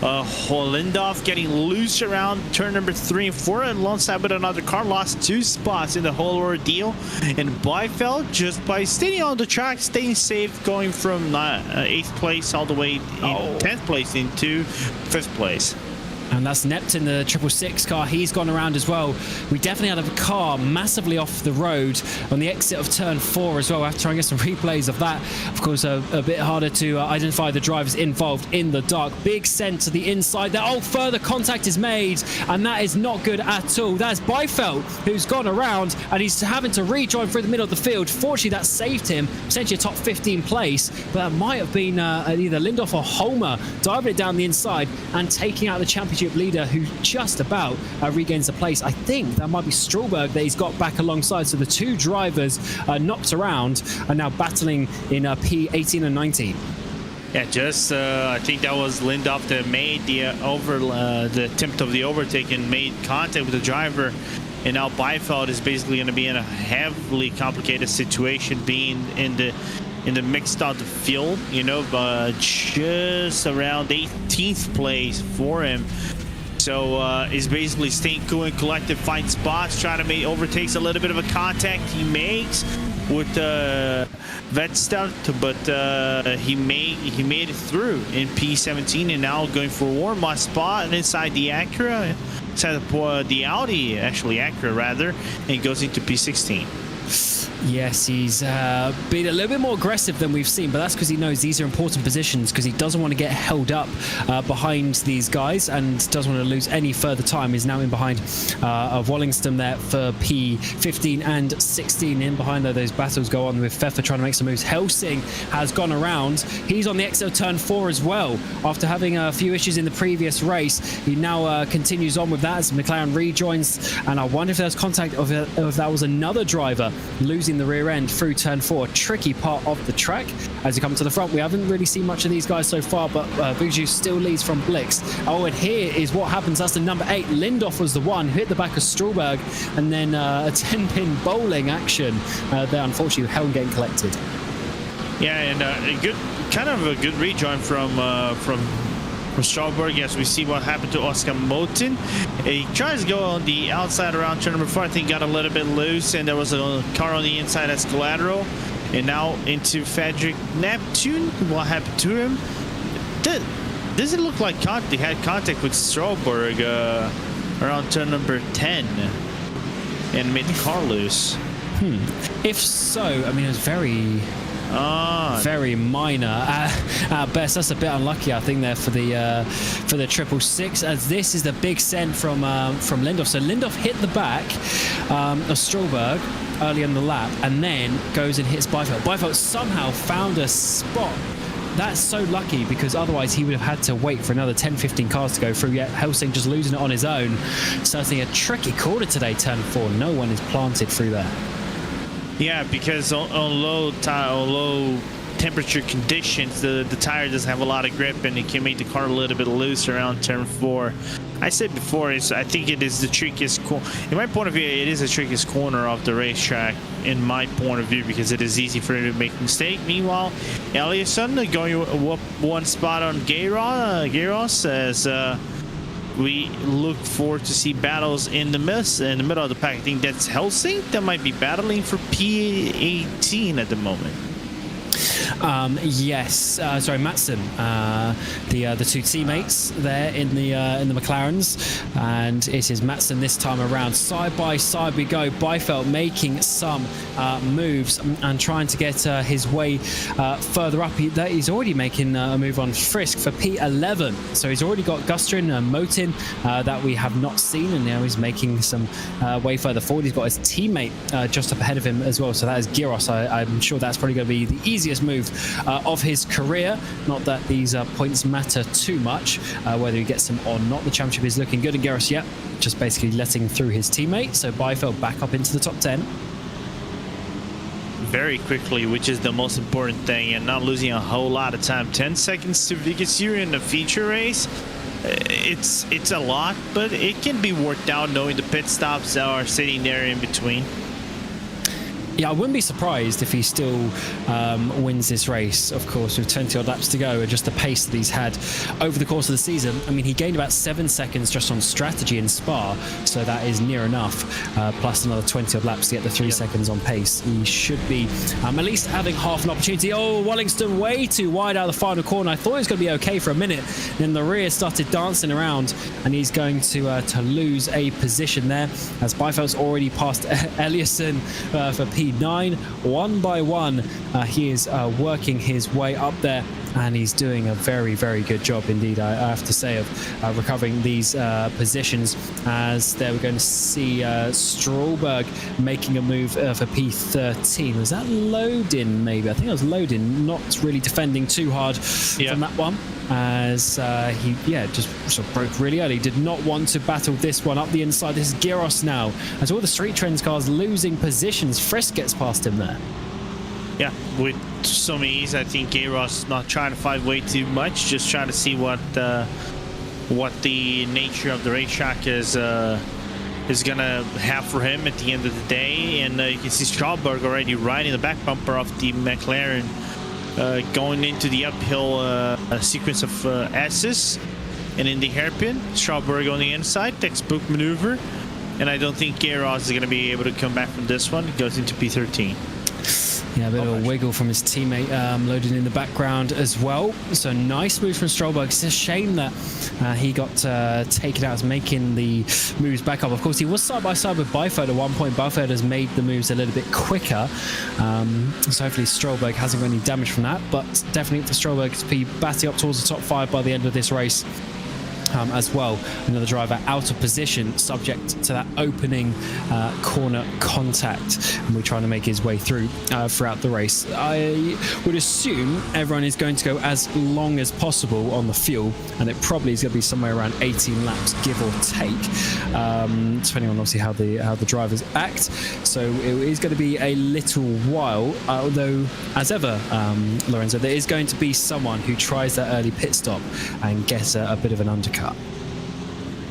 Lindhoff getting loose around turn number 3 and 4 alongside with another car. Lost 2 spots in the whole ordeal. And Byfeld, just by staying on the track, staying safe, going from 8th place all the way in 10th place into 5th place. And that's Neptune, the 666 car. He's gone around as well. We definitely had a car massively off the road on the exit of turn 4 as well. I have to try and get some replays of that. Of course, a bit harder to identify the drivers involved in the dark. Big send to the inside there. Oh, further contact is made, and that is not good at all. That's Byfeld, who's gone around, and he's having to rejoin through the middle of the field. Fortunately, that saved him, essentially a top 15 place, but that might have been either Lindhoff or Holmer diving it down the inside and taking out the championship leader, who just about regains the place. I think that might be Stråberg that he's got back alongside. So the 2 drivers knocked around are now battling in P18 and 19. Yeah, just I think that was Lindhoff that made the attempt of the overtake and made contact with the driver. And now Byfeld is basically going to be in a heavily complicated situation, being in the mixed out the field, you know, but just around 18th place for him. So he's basically staying cool and collected, find spots, trying to make overtakes. A little bit of a contact he makes with Vetstad, but he made it through in P17, and now going for a warm-up spot and inside the Acura, inside the Audi, actually Acura rather, and goes into P16. Yes, he's been a little bit more aggressive than we've seen, but that's because he knows these are important positions, because he doesn't want to get held up behind these guys and doesn't want to lose any further time. He's now in behind Wallingston there for P15 and 16. In behind, though, those battles go on with Pfeffer trying to make some moves. Helsing has gone around. He's on the exit of turn 4 as well. After having a few issues in the previous race, he now continues on with that as McLaren rejoins, and I wonder if there's contact of if that was another driver losing the rear end through turn 4. Tricky part of the track as you come to the front. We haven't really seen much of these guys so far, but Buju still leads from Blix. Oh, and here is what happens. That's the number 8. Lindhoff was the one who hit the back of Stråberg, and then a 10-pin bowling action there, unfortunately, Helm getting collected. Yeah, and a good rejoin from Stråberg. Yes, we see what happened to Oscar Motin. He tries to go on the outside around turn number 4. I think got a little bit loose, and there was a car on the inside as collateral. And now into Fredrik Neptune. What happened to him? Does it look like he had contact with Stråberg around turn number 10 and made the car loose? If so, I mean, it was very minor at best. That's a bit unlucky, I think, there for the 666, as this is the big send from Lindhoff. So Lindhoff hit the back of Stråberg early in the lap, and then goes and hits Byfeld. Byfeld somehow found a spot. That's so lucky, because otherwise he would have had to wait for another 10-15 cars to go through, yet Helsing just losing it on his own. Certainly a tricky corner today, turn 4. No one is planted through there. Yeah, because on low temperature conditions, the tire doesn't have a lot of grip, and it can make the car a little bit loose around turn 4. I said before, I think it is the trickiest in my point of view, it is the trickiest corner of the racetrack, in my point of view, because it is easy for him to make a mistake. Meanwhile, Eliasson going one spot on Gayros as we look forward to see battles in the middle of the pack. I think that's Helsing that might be battling for P18 at the moment. Yes, sorry, Matson, the two teammates there in the McLarens, and it is Matson this time around. Side by side we go. Byfeld making some moves and trying to get his way further up. He's already making a move on Frisk for P11, so he's already got Gustrin and Motin that we have not seen, and now he's making some way further forward. He's got his teammate just up ahead of him as well, so that is Gyros. I'm sure that's probably going to be the easiest move of his career. Not that these points matter too much, whether he gets them or not. The championship is looking good, and Gyros, yeah, just basically letting through his teammate. So Byfeld back up into the top 10. Very quickly, which is the most important thing, and not losing a whole lot of time. 10 seconds to Vigasiu in the feature race. It's a lot, but it can be worked out knowing the pit stops are sitting there in between. Yeah, I wouldn't be surprised if he still wins this race, of course, with 20 odd laps to go, and just the pace that he's had over the course of the season. I mean, he gained about 7 seconds just on strategy in Spa, so that is near enough, plus another 20 odd laps to get the 3 seconds on pace. He should be at least having half an opportunity. Oh, Wallingston way too wide out of the final corner. I thought he was going to be okay for a minute. Then the rear started dancing around, and he's going to lose a position there, as Byfeld's already passed Eliasson for P9. One by one, he is working his way up there, and he's doing a very, very good job indeed, I have to say, of recovering these positions. As there we're going to see Strålberg making a move for P13. Was that Lodin maybe? I think it was Lodin, not really defending too hard from that one, as he just sort of broke really early. Did not want to battle this one up the inside. This is Gyros now, as all the Street Trends cars losing positions. Frisk gets past him there. Yeah, with some ease. I think Gyros not trying to fight way too much, just trying to see what the nature of the racetrack is gonna have for him at the end of the day. And you can see Strålberg already riding the back bumper of the McLaren, going into the uphill sequence of S's, and in the hairpin, Strålberg on the inside, textbook maneuver. And I don't think Gyros is going to be able to come back from this one. It goes into P13. Yeah, a bit of a wiggle from his teammate loaded in the background as well. So nice moves from Strålberg. It's a shame that he got taken out as making the moves back up. Of course, he was side by side with Byfeld at one point. Byfeld has made the moves a little bit quicker. So hopefully Strålberg hasn't got any damage from that. But definitely for Strålberg to be batting up towards the top 5 by the end of this race. As well, another driver out of position, subject to that opening corner contact, and we're trying to make his way through throughout the race. I would assume everyone is going to go as long as possible on the fuel, and it probably is going to be somewhere around 18 laps, give or take, depending on obviously how the drivers act. So it is going to be a little while, although as ever, Lorenzo, there is going to be someone who tries that early pit stop and gets a bit of an undercut.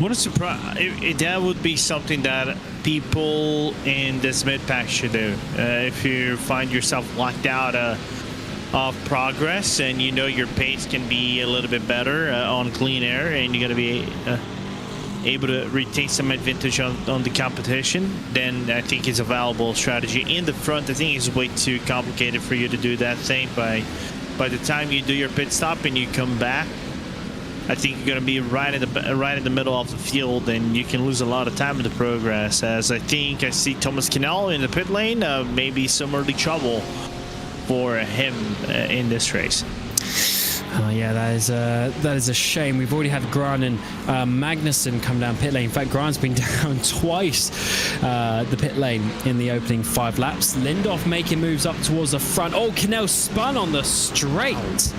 What a surprise. That would be something that people in this mid-pack should do. If you find yourself locked out of progress, and you know your pace can be a little bit better on clean air, and you're going to be able to retain some advantage on the competition, then I think it's a valuable strategy. In the front, I think it's way too complicated for you to do that thing. By the time you do your pit stop and you come back, I think you're going to be right in the middle of the field, and you can lose a lot of time in the progress. As I think I see Thomas Kinnell in the pit lane, maybe some early trouble for him in this race. Yeah, that is a shame. We've already had Gran and Magnussen come down pit lane. In fact, Gran's been down twice the pit lane in the opening 5 laps. Lindorf making moves up towards the front. Oh, Kinnell spun on the straight.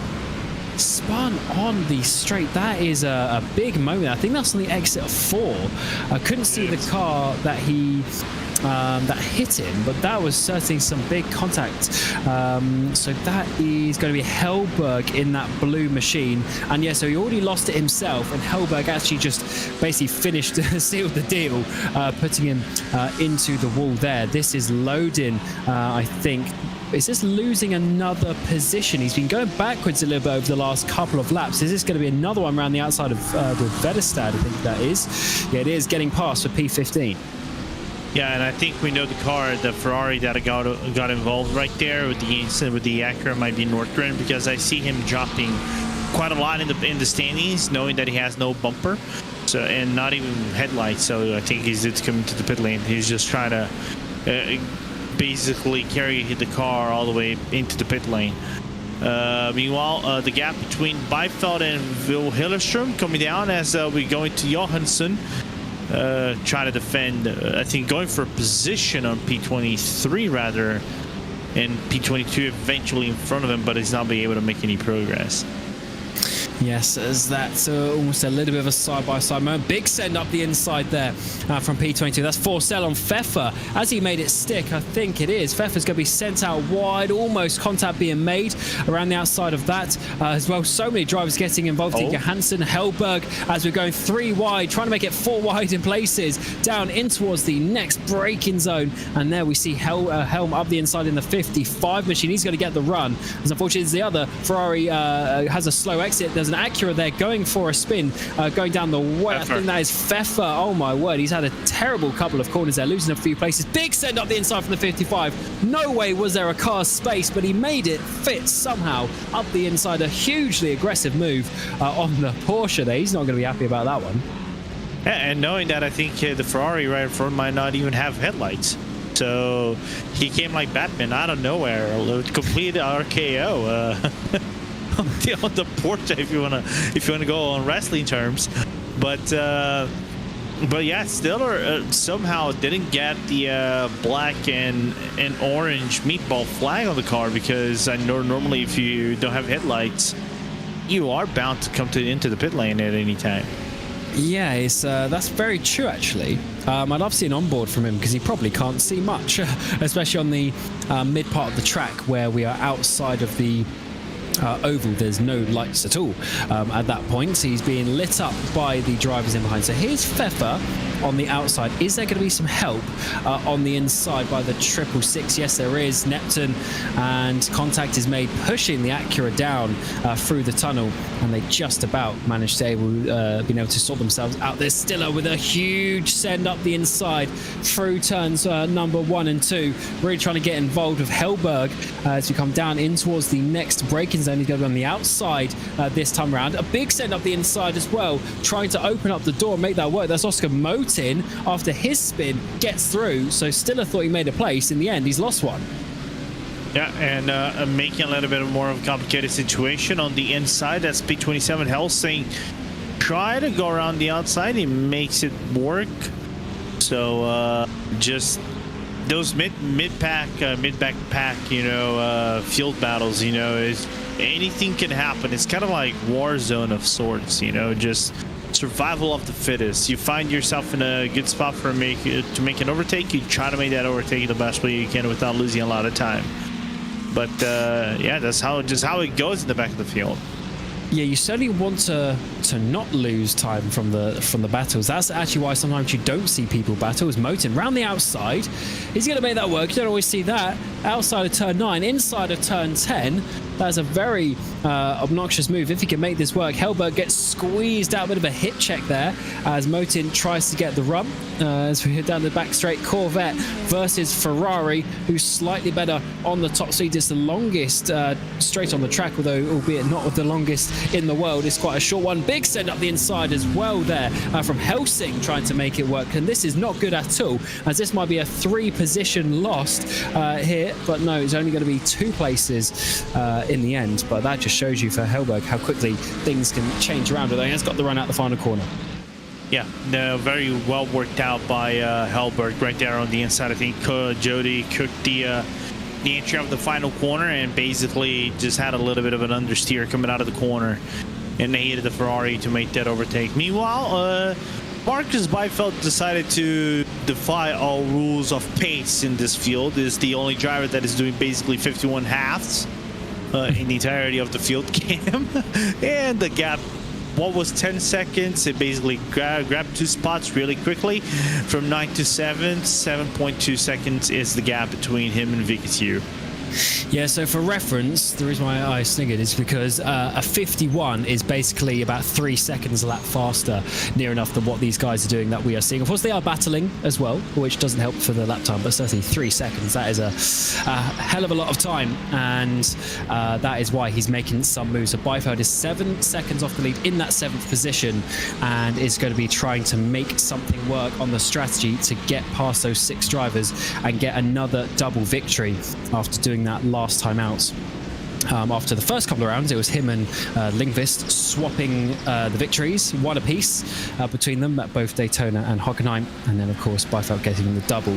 Spun on the straight. That is a big moment. I think that's on the exit of 4. I couldn't see the car that he that hit him, but that was certainly some big contact. So that is going to be Hellberg in that blue machine, and yeah, so he already lost it himself, and Hellberg actually just basically finished, sealed the deal, putting him into the wall there. This is Lodin, I think, is this losing another position? He's been going backwards a little bit over the last couple of laps. Is this going to be another one around the outside of with Vetterstad? I think that is. Yeah, it is, getting past for P15. Yeah, and I think we know the Ferrari that got involved right there with the Acura might be Nordgren, because I see him dropping quite a lot in the standings, knowing that he has no bumper, so and not even headlights. So I think it's coming to the pit lane. He's just trying to basically carry the car all the way into the pit lane. Meanwhile, the gap between Beifeld and Hilleström coming down as we go into Johansson. Trying to defend, I think going for a position on P23 rather, and P22 eventually in front of him, but he's not being able to make any progress. Yes, as that's almost a little bit of a side-by-side moment. Big send up the inside there from P22. That's Forcell on Pfeffer. As he made it stick, I think it is. Pfeffer's going to be sent out wide, almost contact being made around the outside of that as well. So many drivers getting involved in Johansson, Hellberg, as we're going 3 wide, trying to make it 4 wide in places, down in towards the next braking zone. And there we see Helm up the inside in the 55 machine. He's going to get the run. As unfortunately as the other, Ferrari has a slow exit. There's an Acura there going for a spin, going down the way. I think that is Pfeffer. Oh my word, he's had a terrible couple of corners there, losing a few places. Big send up the inside from the 55. No way was there a car space, but he made it fit somehow up the inside. A hugely aggressive move on the Porsche there. He's not going to be happy about that one. Yeah, and knowing that, I think the Ferrari right in front might not even have headlights. So he came like Batman out of nowhere, complete RKO. On the Porsche, if you wanna go on wrestling terms, but yeah, Stiller somehow didn't get the black and orange meatball flag on the car, because I know normally if you don't have headlights, you are bound to come into the pit lane at any time. Yeah, it's that's very true actually. I'd love to see an onboard from him, because he probably can't see much, especially on the mid part of the track where we are outside of the oval. There's no lights at all at that point, so he's being lit up by the drivers in behind. So here's Pfeffer on the outside. Is there going to be some help on the inside by the 666? Yes, there is. Neptune, and contact is made, pushing the Acura down through the tunnel, and they just about managed to been able to sort themselves out. There's Stiller with a huge send up the inside through turns number 1 and 2, really trying to get involved with Hellberg as we come down in towards the next braking zone. He's going to be on the outside this time around. A big send up the inside as well, trying to open up the door and make that work. That's Oscar Motin, after his spin, gets through. So Stiller thought he made a place. In the end, he's lost one. Yeah, and making a little bit more of a complicated situation on the inside. That's P27 Helsing. Try to go around the outside. He makes it work. So just those mid-back pack, field battles, is anything can happen. It's kind of like war zone of sorts, just survival of the fittest. You find yourself in a good spot to make an overtake. You try to make that overtake the best way you can without losing a lot of time. But yeah, that's how it goes in the back of the field. Yeah, you certainly want to not lose time from the battles. That's actually why sometimes you don't see people battle. As Motin round the outside, he's going to make that work. You don't always see that. Outside of turn 9, inside of turn 10. That's a very obnoxious move. If he can make this work, Hellberg gets squeezed out. A bit of a hit check there as Motin tries to get the run. As we head down the back straight, Corvette versus Ferrari, who's slightly better on the top speed. It's the longest straight on the track, although albeit not the longest in the world. It's quite a short one. Big send up the inside as well there from Helsing, trying to make it work. And this is not good at all, as this might be a 3-position lost here. But no, it's only going to be 2 places in the end. But that just shows you for Hellberg how quickly things can change around. Although he has got the run out the final corner. Yeah, no, very well worked out by Hellberg right there on the inside. I think Jody cooked the entry of the final corner and basically just had a little bit of an understeer coming out of the corner, and they needed the Ferrari to make that overtake. Meanwhile, Marcus Beifeld decided to defy all rules of pace in this field. Is the only driver that is doing basically 51 halves in the entirety of the field cam. And the gap, what was 10 seconds, it basically grabbed 2 spots really quickly from 9 to 7. 7.2 seconds is the gap between him and Vickers. Yeah, so for reference, the reason why I sniggered is because a 51 is basically about 3 seconds a lap faster, near enough than what these guys are doing that we are seeing. Of course, they are battling as well, which doesn't help for the lap time, but certainly 3 seconds, that is a hell of a lot of time, and that is why he's making some moves. So Byfeld is 7 seconds off the lead in that 7th position, and is going to be trying to make something work on the strategy to get past those 6 drivers and get another double victory after doing that last time out. After the first couple of rounds, it was him and Lindqvist swapping the victories, one apiece between them at both Daytona and Hockenheim, and then of course Byfeld getting the double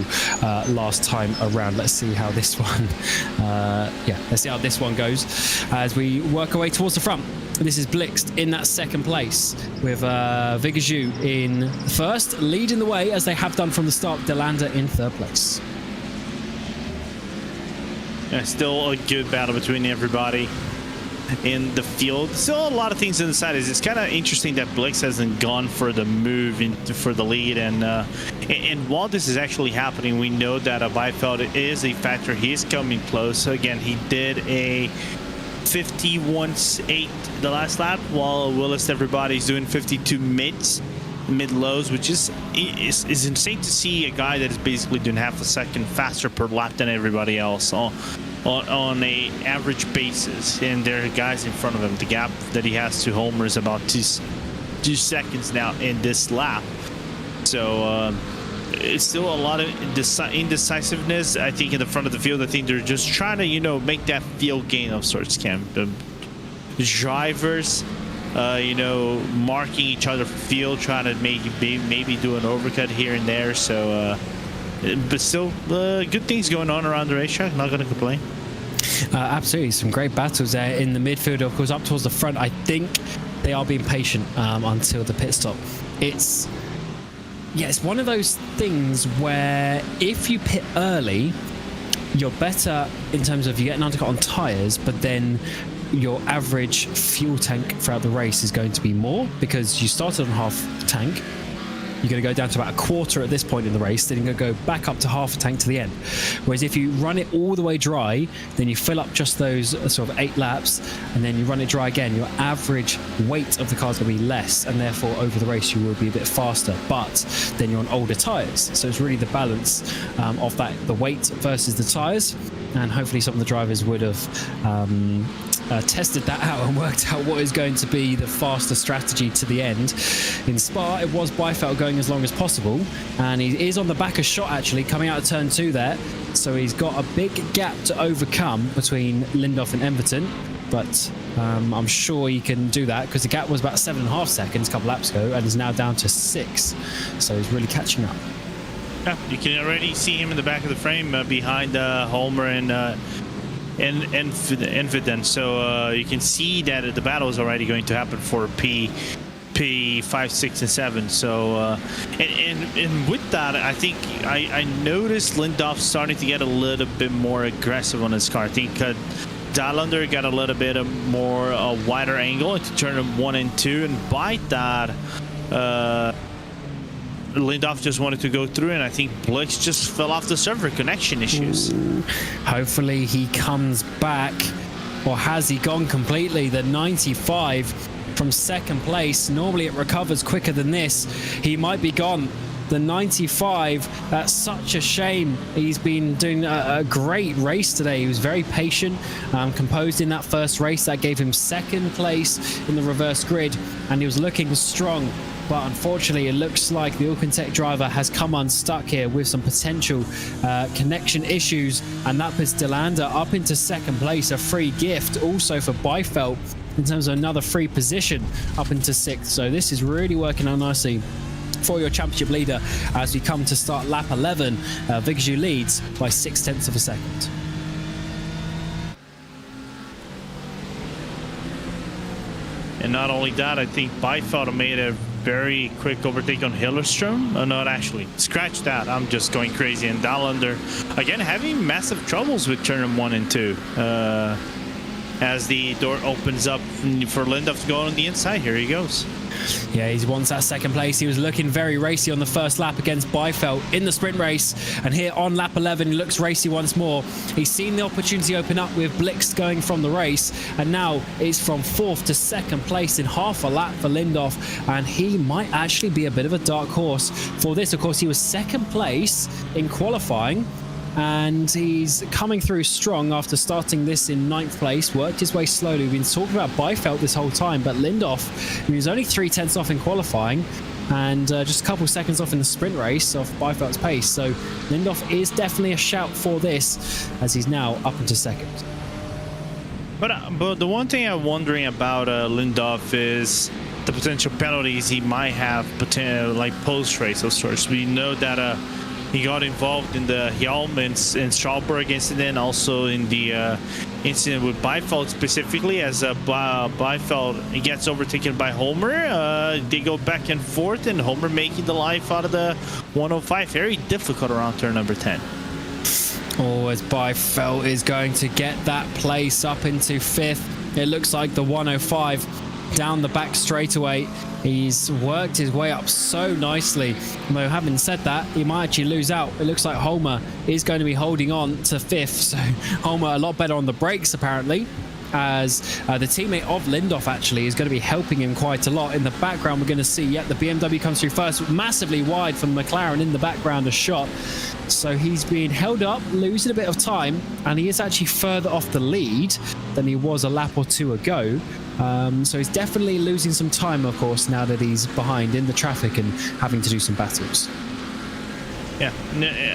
last time around. Let's see how this one, let's see how this one goes as we work our way towards the front. This is Blixt in that 2nd place with Vigaju in first, leading the way as they have done from the start. Delander in 3rd place. Yeah, still a good battle between everybody in the field. Still a lot of things inside. It's kind of interesting that Blix hasn't gone for the move for the lead, and while this is actually happening, we know that Byfeld is a factor. He is coming close. So again, he did a 51.8 the last lap, while Willis everybody's doing 52 mid lows, which is insane to see a guy that is basically doing half a second faster per lap than everybody else on a average basis. And there are guys in front of him. The gap that he has to Homer is about 2 seconds now in this lap. So it's still a lot of indecisiveness, I think, in the front of the field. I think they're just trying to, you know, make that field gain of sorts. The drivers marking each other field, trying to maybe do an overcut here and there. So but still good things going on around the racetrack, not going to complain. Absolutely, some great battles there in the midfield. Of course, up towards the front, I think they are being patient until the pit stop. It's one of those things where if you pit early, you're better in terms of you get an undercut on tyres, but then your average fuel tank throughout the race is going to be more because you started on half tank. You're going to go down to about a quarter at this point in the race, then you're going to go back up to half a tank to the end. Whereas if you run it all the way dry, then you fill up just those sort of 8 laps, and then you run it dry again, your average weight of the car is going to be less, and therefore over the race you will be a bit faster. But then you're on older tyres, so it's really the balance of that, the weight versus the tyres. And hopefully some of the drivers would have tested that out and worked out what is going to be the faster strategy to the end. In Spa, it was Byfeld going as long as possible, and he is on the back of shot actually, coming out of turn 2 there. So he's got a big gap to overcome between Lindhoff and Emberton, but I'm sure he can do that because the gap was about 7.5 seconds a couple laps ago and is now down to 6. So he's really catching up. Yeah, you can already see him in the back of the frame behind Homer and Infident. So you can see that the battle is already going to happen for P5, 6, and 7. So and with that, I think I noticed Lindhoff starting to get a little bit more aggressive on his car. I think Dalander got a little bit more wider angle into turn 1 and 2, and by that Lindhoff just wanted to go through, and I think Blix just fell off the server, connection issues. Hopefully he comes back, or has he gone completely? The 95 from 2nd place, normally it recovers quicker than this. He might be gone. The 95, that's such a shame. He's been doing a great race today. He was very patient, composed in that first race. That gave him 2nd place in the reverse grid, and he was looking strong. But unfortunately, it looks like the Alcantech driver has come unstuck here with some potential connection issues, and that puts Delander up into 2nd place, a free gift also for Byfeld in terms of another free position up into 6th. So this is really working out nicely for your championship leader as we come to start lap 11. Vigaju leads by 0.6 of a second. And not only that, I think Byfeld made a very quick overtake on Hillerstrom. Oh, not actually. Scratch that. I'm just going crazy. And Dalander, again, having massive troubles with turn 1 and 2. As the door opens up for Lindhoff to go on the inside. Here he goes. Yeah, he wants that second place. He was looking very racy on the first lap against Byfeld in the sprint race. And here on lap 11, he looks racy once more. He's seen the opportunity open up with Blix going from the race. And now it's from 4th to 2nd place in half a lap for Lindoff. And he might actually be a bit of a dark horse for this. Of course, he was 2nd place in qualifying. And he's coming through strong after starting this in 9th place, worked his way slowly. We've been talking about Byfeld this whole time, but Lindoff, he was only 3/10 off in qualifying and just a couple seconds off in the sprint race off Byfeld's pace. So Lindoff is definitely a shout for this as he's now up into 2nd. But the one thing I'm wondering about Lindoff is the potential penalties he might have, like post-race of sorts. We know that he got involved in the Helm in Strawberg incident, also in the incident with Byfeld specifically, as Byfeld gets overtaken by Homer. They go back and forth, and Homer making the life out of the 105. Very difficult around turn number 10. Oh, as Byfeld is going to get that place up into 5th. It looks like the 105 down the back straightaway. He's worked his way up so nicely. Though having said that, he might actually lose out. It looks like Homer is going to be holding on to 5th. So Homer a lot better on the brakes apparently, as the teammate of Lindoff actually is going to be helping him quite a lot. In the background, we're going to see, the BMW comes through first, massively wide from McLaren in the background, a shot. So he's being held up, losing a bit of time, and he is actually further off the lead than he was a lap or two ago. So he's definitely losing some time, of course, now that he's behind in the traffic and having to do some battles. Yeah,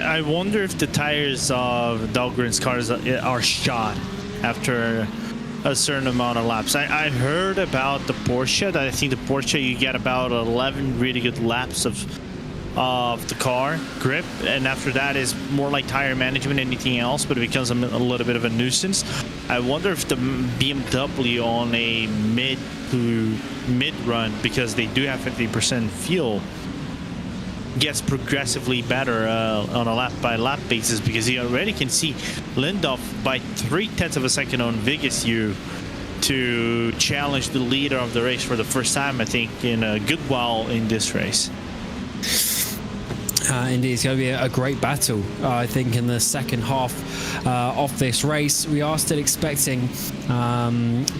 I wonder if the tires of Dahlgren's cars are shot after a certain amount of laps. I heard about the Porsche. That I think the Porsche, you get about 11 really good laps of the car grip, and after that is more like tire management than anything else, but it becomes a little bit of a nuisance. I wonder if the BMW on a mid run, because they do have 50% fuel, gets progressively better on a lap by lap basis, because you already can see Lindoff by 0.3 of a second on Vigasiu to challenge the leader of the race for the first time, I think, in a good while in this race. Indeed, it's going to be a great battle, I think, in the second half of this race. We are still expecting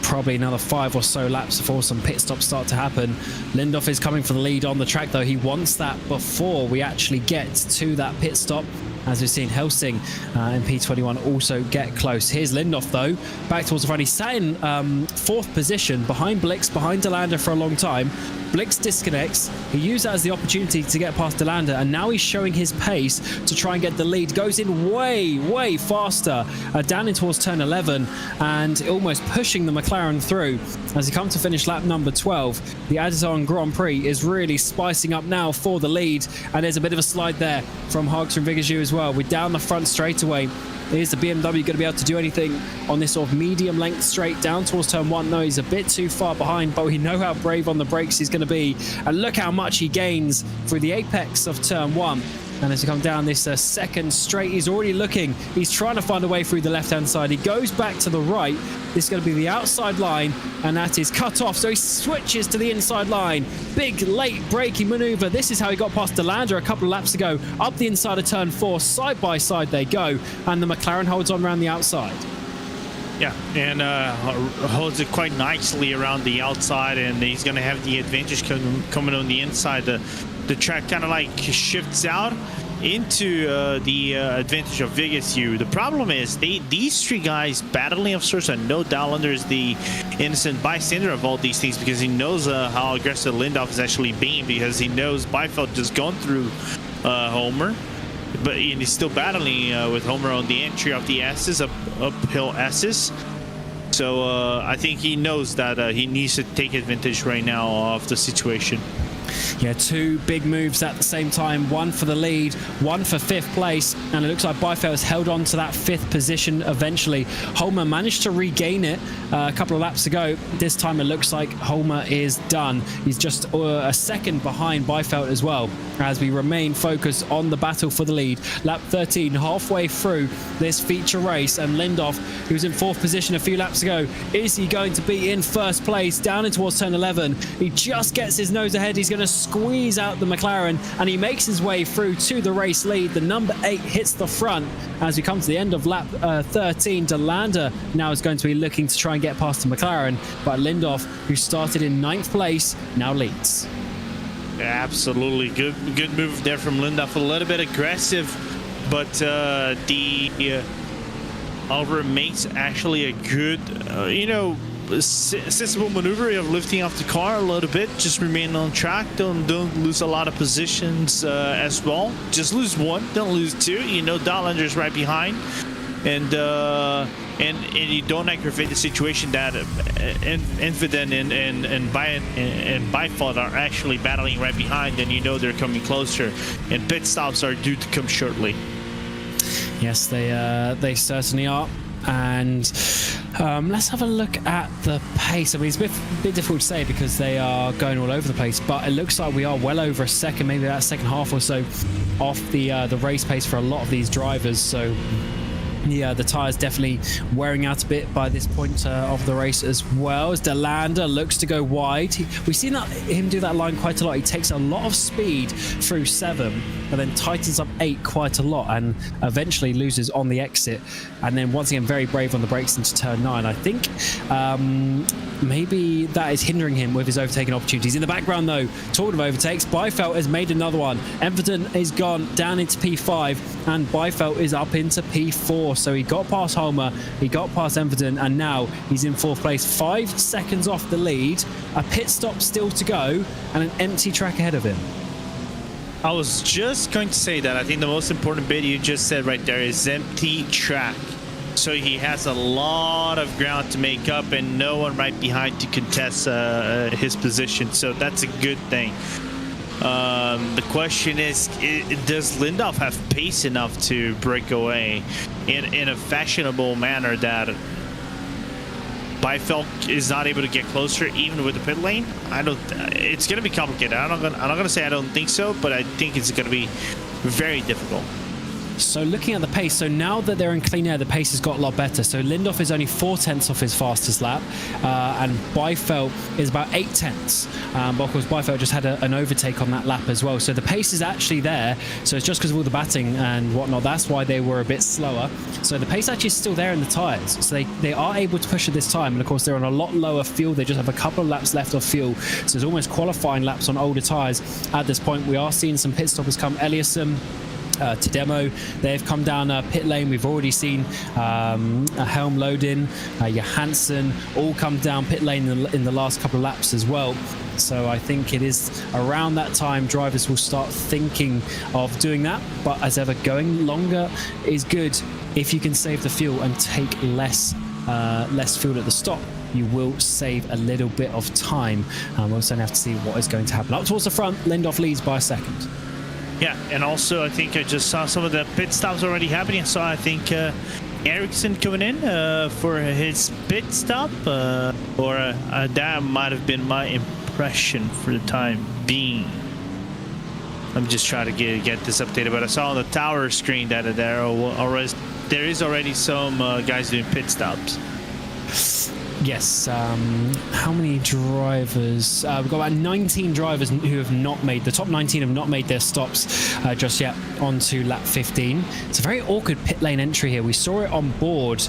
probably another 5 or so laps before some pit stops start to happen. Lindoff is coming for the lead on the track, though. He wants that before we actually get to that pit stop, as we've seen Helsing and P21 also get close. Here's Lindoff, though, back towards the front. He sat in 4th position behind Blix, behind Delander for a long time. Blix disconnects. He used that as the opportunity to get past Delander, and now he's showing his pace to try and get the lead. Goes in way faster down in towards turn 11, and almost pushing the McLaren through. As he comes to finish lap number 12, the ADDITON Grand Prix is really spicing up now for the lead, and there's a bit of a slide there from Hogs from Vigasiu as well. We're down the front straightaway. Is the BMW going to be able to do anything on this sort of medium length straight down towards turn 1? No, he's a bit too far behind, but we know how brave on the brakes he's going to be. And look how much he gains through the apex of turn 1. And as he comes down this second straight, he's already looking. He's trying to find a way through the left-hand side. He goes back to the right. This is going to be the outside line, and that is cut off. So he switches to the inside line. Big late braking maneuver. This is how he got past Delander a couple of laps ago. Up the inside of turn 4, side by side they go, and the McLaren holds on around the outside. Yeah, and holds it quite nicely around the outside, and he's going to have the advantage coming on the inside. The track kind of like shifts out into the advantage of Vigasiu. The problem is these three guys battling of sorts, and no Dalander is the innocent bystander of all these things, because he knows how aggressive Lindoff is actually being, because he knows Byfeld just gone through Homer, but he's still battling with Homer on the entry of the S's, uphill S's. So I think he knows that he needs to take advantage right now of the situation. Yeah, 2 big moves at the same time, one for the lead, one for 5th place, and it looks like Byfeld has held on to that 5th position eventually. Homer managed to regain it a couple of laps ago. This time it looks like Homer is done. He's just a second behind Byfeld as well. as we remain focused on the battle for the lead. Lap 13, halfway through this feature race, and Lindoff, who was in 4th position a few laps ago, is he going to be in 1st place down in towards turn 11? He just gets his nose ahead. He's going to squeeze out the McLaren, and he makes his way through to the race lead. The number 8 hits the front as we come to the end of lap 13. De Landa now is going to be looking to try and get past the McLaren, but Lindoff, who started in 9th place, now leads. Absolutely good move there from Lindoff. A little bit aggressive, but the Oliver makes actually a good, sensible maneuver of lifting off the car a little bit. Just remain on track. Don't lose a lot of positions as well. Just lose one, don't lose two. Dahlander's right behind, and you don't aggravate the situation that Infident and Byfault are actually battling right behind, and they're coming closer, and pit stops are due to come shortly. Yes, they certainly are. And let's have a look at the pace. I mean, it's a bit difficult to say because they are going all over the place, but it looks like we are well over a second, maybe that second half or so, off the race pace for a lot of these drivers. So yeah, the tyres definitely wearing out a bit by this point of the race as well, as De Landa looks to go wide. We've seen him do that line quite a lot. He takes a lot of speed through 7, but then tightens up 8 quite a lot, and eventually loses on the exit. And then once again, very brave on the brakes into turn 9. I think maybe that is hindering him with his overtaking opportunities. In the background, though, talking of overtakes, Byfault has made another one. Everton is gone down into P5, and Byfault is up into P4. So he got past Homer, he got past Everton, and now he's in 4th place, 5 seconds off the lead. A pit stop still to go, and an empty track ahead of him. I was just going to say that. I think the most important bit you just said right there is empty track. So he has a lot of ground to make up and no one right behind to contest his position. So that's a good thing. The question is, does Lindoff have pace enough to break away in a fashionable manner that Byfault is not able to get closer even with the pit lane? It's going to be complicated. I'm not going to say I don't think so, but I think it's going to be very difficult. So looking at the pace, so now that they're in clean air, the pace has got a lot better. So Lindoff is only 4/10 off his fastest lap, and Byfault is about 8/10. But of course, Byfault just had an overtake on that lap as well. So the pace is actually there. So it's just because of all the batting and whatnot. That's why they were a bit slower. So the pace actually is still there in the tyres. So they are able to push it this time. And of course, they're on a lot lower fuel. They just have a couple of laps left of fuel. So there's almost qualifying laps on older tyres at this point. We are seeing some pit stoppers come. Eliasson, to demo, they've come down pit lane. We've already seen Helm Lodin, Johansson all come down pit lane in the last couple of laps as well. So I think it is around that time drivers will start thinking of doing that. But as ever, going longer is good if you can save the fuel and take less fuel at the stop. You will save a little bit of time. We'll also have to see what is going to happen. Up towards the front, Lindoff leads by a second. Yeah, and also I think I just saw some of the pit stops already happening. I think Ericsson coming in for his pit stop, or that might have been my impression for the time being. I'm just trying to get this updated, but I saw on the tower screen that there is already some guys doing pit stops. Yes, how many drivers? We've got about 19 drivers who have not made, the top 19 have not made their stops just yet onto lap 15. It's a very awkward pit lane entry here. We saw it on board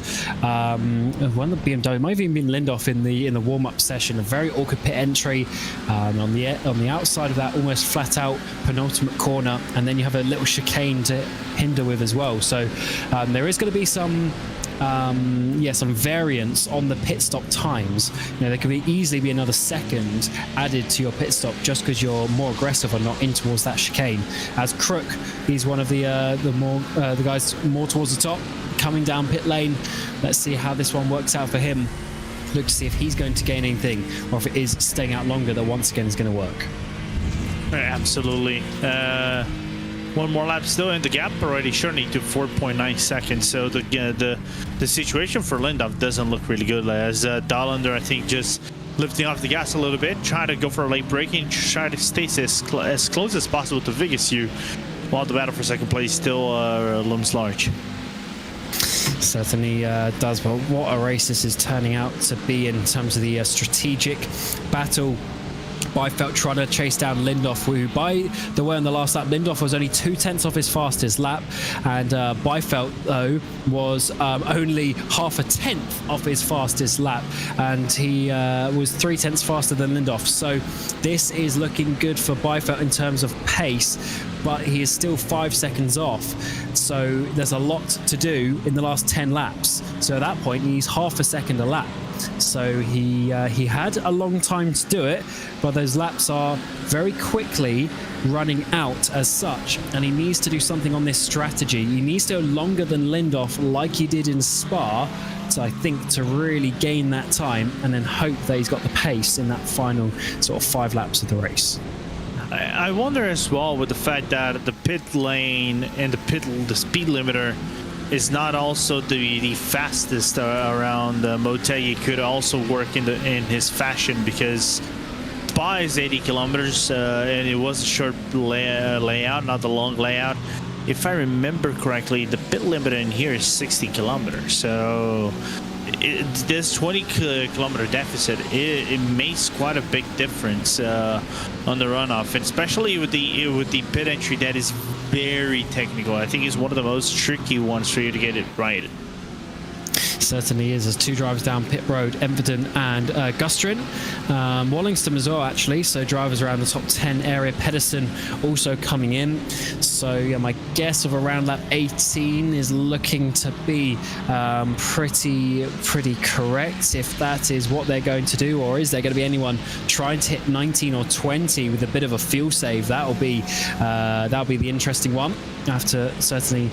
one of the BMW, might have even been Lindoff in the warm-up session. A very awkward pit entry on the outside of that almost flat out penultimate corner, and then you have a little chicane to hinder with as well. So there is going to be some variance on the pit stop times. There could easily be another second added to your pit stop just because you're more aggressive or not in towards that chicane. As Crook, he's one of the guys more towards the top, coming down pit lane. Let's see how this one works out for him. Look to see if he's going to gain anything or if it is staying out longer that once again is going to work. Absolutely. One more lap still, and the gap already shortening to 4.9 seconds. So the situation for Lindoff doesn't look really good. As Dahlander, I think, just lifting off the gas a little bit, try to go for a late braking, try to stay as close as possible to Vigasu, while the battle for second place still looms large. Certainly does, but what a race this is turning out to be in terms of the strategic battle. Byfeld trying to chase down Lindhoff, who, by the way, on the last lap, Lindhoff was only 2/10 off his fastest lap, and Byfeld, though, was only 0.5 off his fastest lap, and he was 3/10 faster than Lindhoff. So this is looking good for Byfeld in terms of pace, but he is still 5 seconds off. So there's a lot to do in the last 10 laps. So at that point, he's 0.5 second a lap. So he had a long time to do it, but those laps are very quickly running out as such, and he needs to do something on this strategy. He needs to go longer than Lindhoff like he did in Spa, so I think to really gain that time and then hope that he's got the pace in that final sort of 5 laps of the race. I wonder as well, with the fact that the pit lane and the speed limiter is not also the fastest around Motegi, could also work in his fashion, because Spa is 80 kilometers and it was a short layout, not the long layout. If I remember correctly, the pit limiter in here is 60 kilometers. So this 20 kilometer deficit, it makes quite a big difference on the runoff, and especially with the pit entry that is very technical. I think it's one of the most tricky ones for you to get it right. Certainly is. There's 2 drivers down pit road, Everton and Gustrin. Wallingston as well, actually. So drivers around the top 10 area. Pedersen also coming in. So yeah, my guess of around lap 18 is looking to be pretty correct, if that is what they're going to do, or is there going to be anyone trying to hit 19 or 20 with a bit of a fuel save? That'll be the interesting one. I have to certainly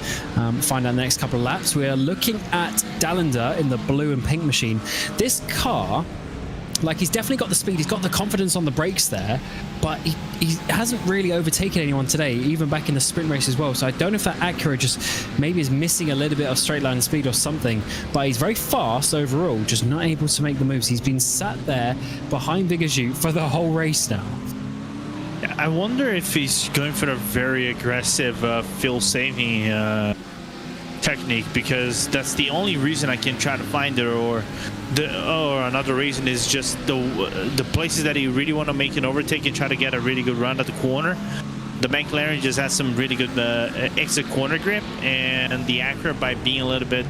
find out the next couple of laps. We are looking at Dallander in the blue and pink machine. This car, like, he's definitely got the speed, he's got the confidence on the brakes there, but he hasn't really overtaken anyone today, even back in the sprint race as well. So I don't know if that Acura just maybe is missing a little bit of straight line speed or something, but he's very fast overall, just not able to make the moves. He's been sat there behind Vigasu for the whole race now. I wonder if he's going for a very aggressive fuel saving technique, because that's the only reason I can try to find it, or another reason is just the places that you really want to make an overtake and try to get a really good run at the corner. The McLaren just has some really good exit corner grip, and the Acura, by being a little bit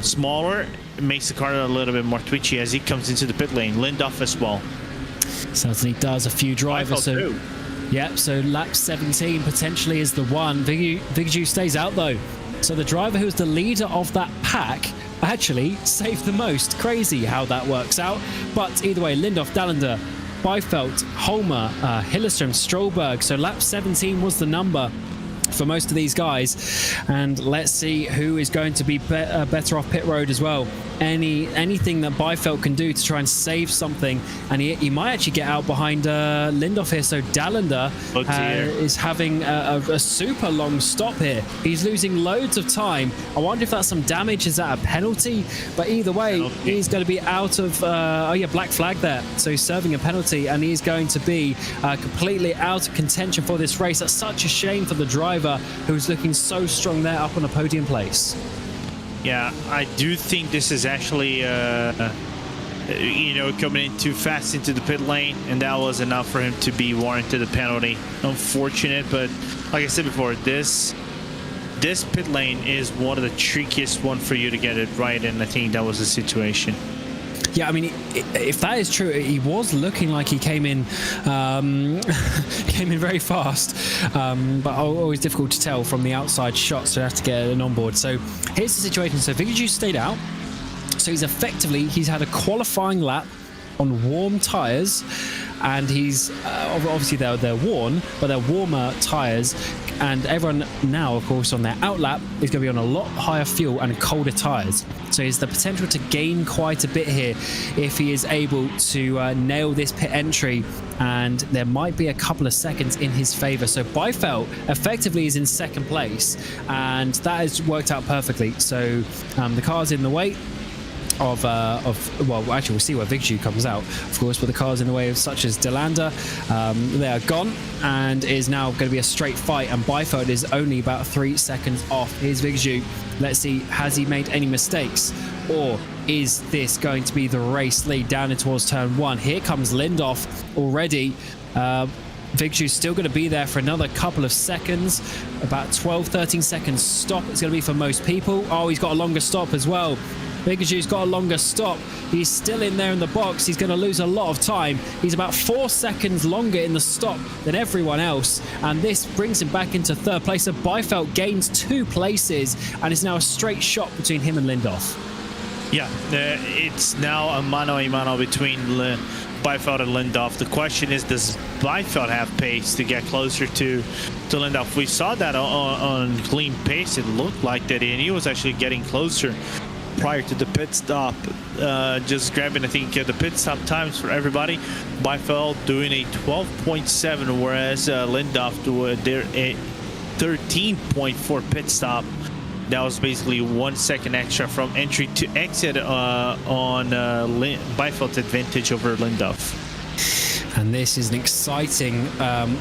smaller, it makes the car a little bit more twitchy as he comes into the pit lane. Lindhoff as well. Certainly does. A few drivers. So yep, so lap 17 potentially is the one. Vigasu stays out though. So the driver who was the leader of that pack actually saved the most. Crazy how that works out. But either way, Lindhoff, Dallander, Byfeld, Holmer, Hillestrom, Strollberg. So lap 17 was the number for most of these guys, and let's see who is going to be better off pit road as well. Anything that Byfeld can do to try and save something, and he might actually get out behind Lindhoff here. So Dallander is having a super long stop here. He's losing loads of time. I wonder if that's some damage. Is that a penalty? But either way, he's going to be out of black flag there, so he's serving a penalty, and he's going to be completely out of contention for this race. That's such a shame for the driver who's looking so strong there up on a podium place. Yeah, I do think this is actually coming in too fast into the pit lane, and that was enough for him to be warranted a penalty. Unfortunate, but like I said before, this pit lane is one of the trickiest one for you to get it right, and I think that was the situation. Yeah, I mean, if that is true, he was looking like he came in very fast, but always difficult to tell from the outside shots, so you have to get an onboard. So here's the situation. So Vigasu stayed out, so he's had a qualifying lap on warm tyres, and he's obviously they're worn, but they're warmer tyres, and everyone now, of course, on their outlap is going to be on a lot higher fuel and colder tyres. So he has the potential to gain quite a bit here if he is able to nail this pit entry, and there might be a couple of seconds in his favour. So Byfeld effectively is in second place, and that has worked out perfectly. So the car's in the way. well, actually we'll see where Vigju comes out, of course, but the cars in the way of such as Delander, they are gone, and it is now going to be a straight fight, and Byfeld is only about 3 seconds off. Here's Vigju. Let's see, has he made any mistakes, or is this going to be the race lead down in towards turn 1? Here comes Lindoff already. Vigju's still going to be there for another couple of seconds. About 12-13 seconds stop it's going to be for most people. Oh, he's got a longer stop as well. Vigju's got a longer stop. He's still in there in the box. He's going to lose a lot of time. He's about 4 seconds longer in the stop than everyone else, and this brings him back into third place. So Byfeld gains 2 places, and it's now a straight shot between him and Lindoff. Yeah, it's now a mano a mano between Byfeld and Lindoff. The question is, does Byfeld have pace to get closer to Lindoff? We saw that on clean pace. It looked like that, and he was actually getting closer prior to the pit stop. Just grabbing, I think, the pit stop times for everybody. Byfeld doing a 12.7, whereas Lindoff did a 13.4 pit stop. That was basically 1 second extra from entry to exit on Byfeld's advantage over Lindoff. And this is an exciting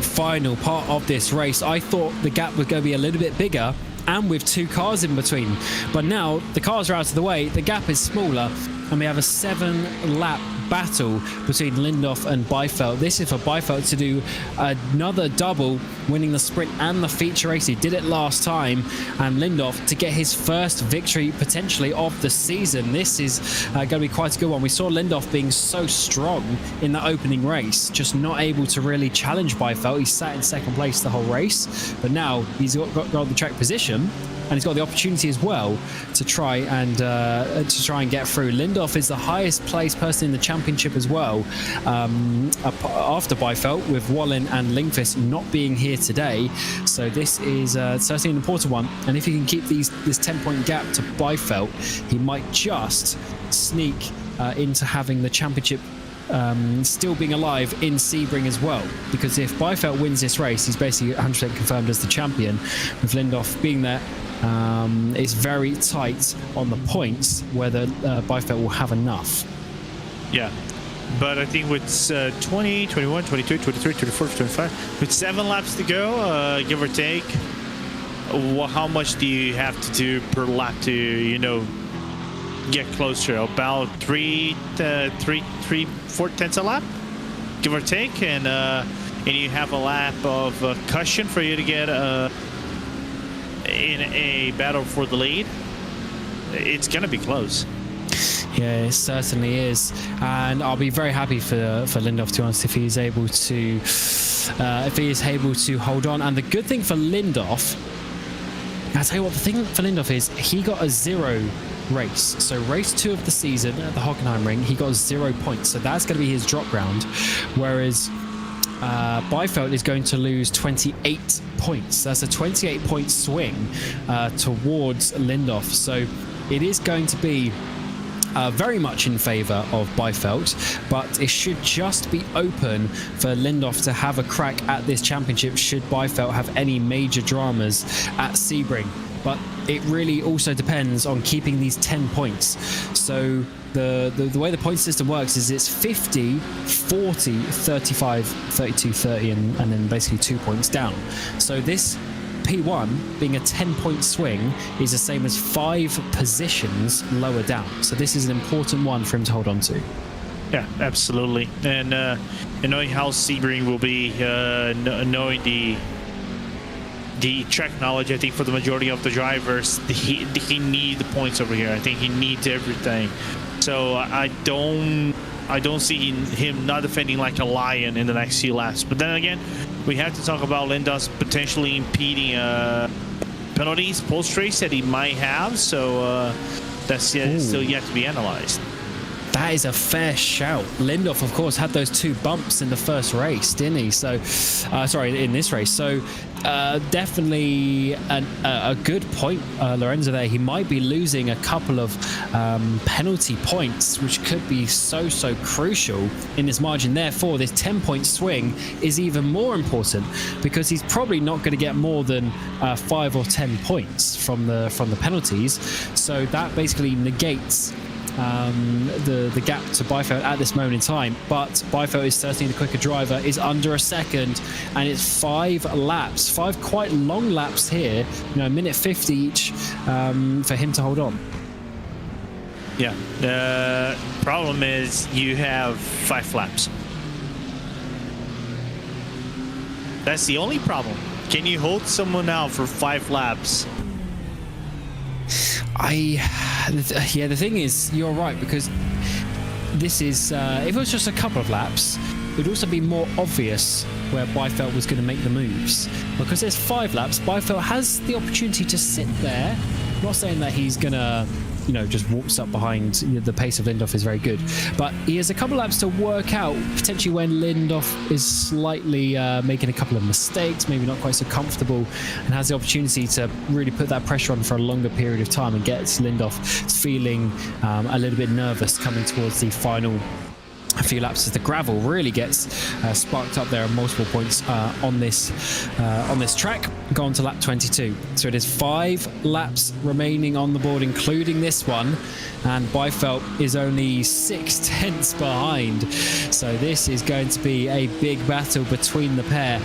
final part of this race. I thought the gap was going to be a little bit bigger, and with 2 cars in between. But now the cars are out of the way, the gap is smaller, and we have a 7-lap battle between Lindoff and Byfeld. This is for Byfeld to do another double, winning the sprint and the feature race. He did it last time, and Lindoff to get his first victory potentially of the season. This is going to be quite a good one. We saw Lindoff being so strong in the opening race, just not able to really challenge Byfeld. He sat in second place the whole race, but now he's got the track position, and he's got the opportunity as well to try and get through. Lindoff is the highest placed person in the championship as well, after Byfeld, with Bohlin and Lindqvist not being here today. So this is certainly an important one, and if he can keep this 10-point gap to Byfeld, he might just sneak into having the championship still being alive in Sebring as well, because if Byfeld wins this race, he's basically 100% confirmed as the champion. With Lindoff being there, it's very tight on the points whether Byfeld will have enough. Yeah, but I think with 20, 21, 22, 23, 24, 25, with 7 laps to go, give or take, how much do you have to do per lap to, you know, get closer? About 3-4 tenths a lap, give or take, and you have a lap of cushion for you to get in a battle for the lead. It's gonna be close. Yeah, it certainly is, and I'll be very happy for Lindoff, to be honest, if he is able to hold on. And the good thing for Lindoff, I'll tell you what, the thing for Lindoff is he got a 0 race. So race 2 of the season at the Hockenheim Ring, he got 0 points. So that's going to be his drop ground. Whereas Byfeld is going to lose 28 points. That's a 28-point swing towards Lindoff. So it is going to be very much in favour of Byfeld, but it should just be open for Lindoff to have a crack at this championship should Byfeld have any major dramas at Sebring. But it really also depends on keeping these 10 points. So the way the point system works is it's 50, 40, 35, 32, 30, and then basically 2 points down. So this P1 being a 10-point swing is the same as 5 positions lower down. So this is an important one for him to hold on to. Yeah, absolutely. And knowing how Sebring will be, knowing the track knowledge, I think for the majority of the drivers, he needs the points over here. I think he needs everything. So I don't see him not defending like a lion in the next few laps. But then again, we have to talk about Lindoff's potentially impeding penalties post-race that he might have. So that's still yet to be analyzed. That is a fair shout. Lindoff, of course, had those 2 bumps in the first race, didn't he? So, in this race. So, definitely a good point, Lorenzo, there. He might be losing a couple of penalty points, which could be so crucial in this margin. Therefore, this 10-point swing is even more important, because he's probably not going to get more than 5 or 10 points from the penalties. So that basically negates the gap to Byfeld at this moment in time, but Byfeld is certainly the quicker driver, is under a second, and it's 5 laps, 5 quite long laps here, a minute 50 each for him to hold on. Yeah, the problem is you have 5 laps. That's the only problem. Can you hold someone out for 5 laps? The thing is, you're right, because this is, if it was just a couple of laps, it would also be more obvious where Byfeld was going to make the moves. Because there's 5 laps, Byfeld has the opportunity to sit there. I'm not saying that he's going to, just walks up behind. The pace of Lindoff is very good, but he has a couple of laps to work out, potentially when Lindoff is slightly making a couple of mistakes, maybe not quite so comfortable, and has the opportunity to really put that pressure on for a longer period of time and gets Lindoff feeling a little bit nervous coming towards the final a few laps as the gravel really gets sparked up. There are multiple points on this track. Go on to lap 22. So it is 5 laps remaining on the board, including this one, and Byfeld is only 6 tenths behind. So this is going to be a big battle between the pair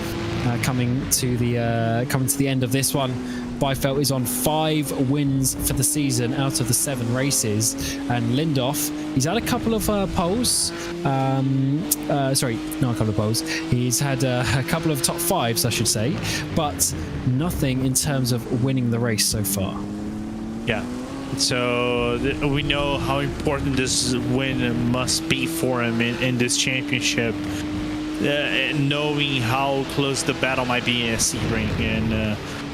coming to the end of this one. Byfeld is on 5 wins for the season out of the 7 races, and Lindoff, he's had a couple of poles. Sorry, not a couple of poles. He's had a couple of top 5s, I should say, but nothing in terms of winning the race so far. Yeah. So we know how important this win must be for him in this championship. Knowing how close the battle might be in a C-ring,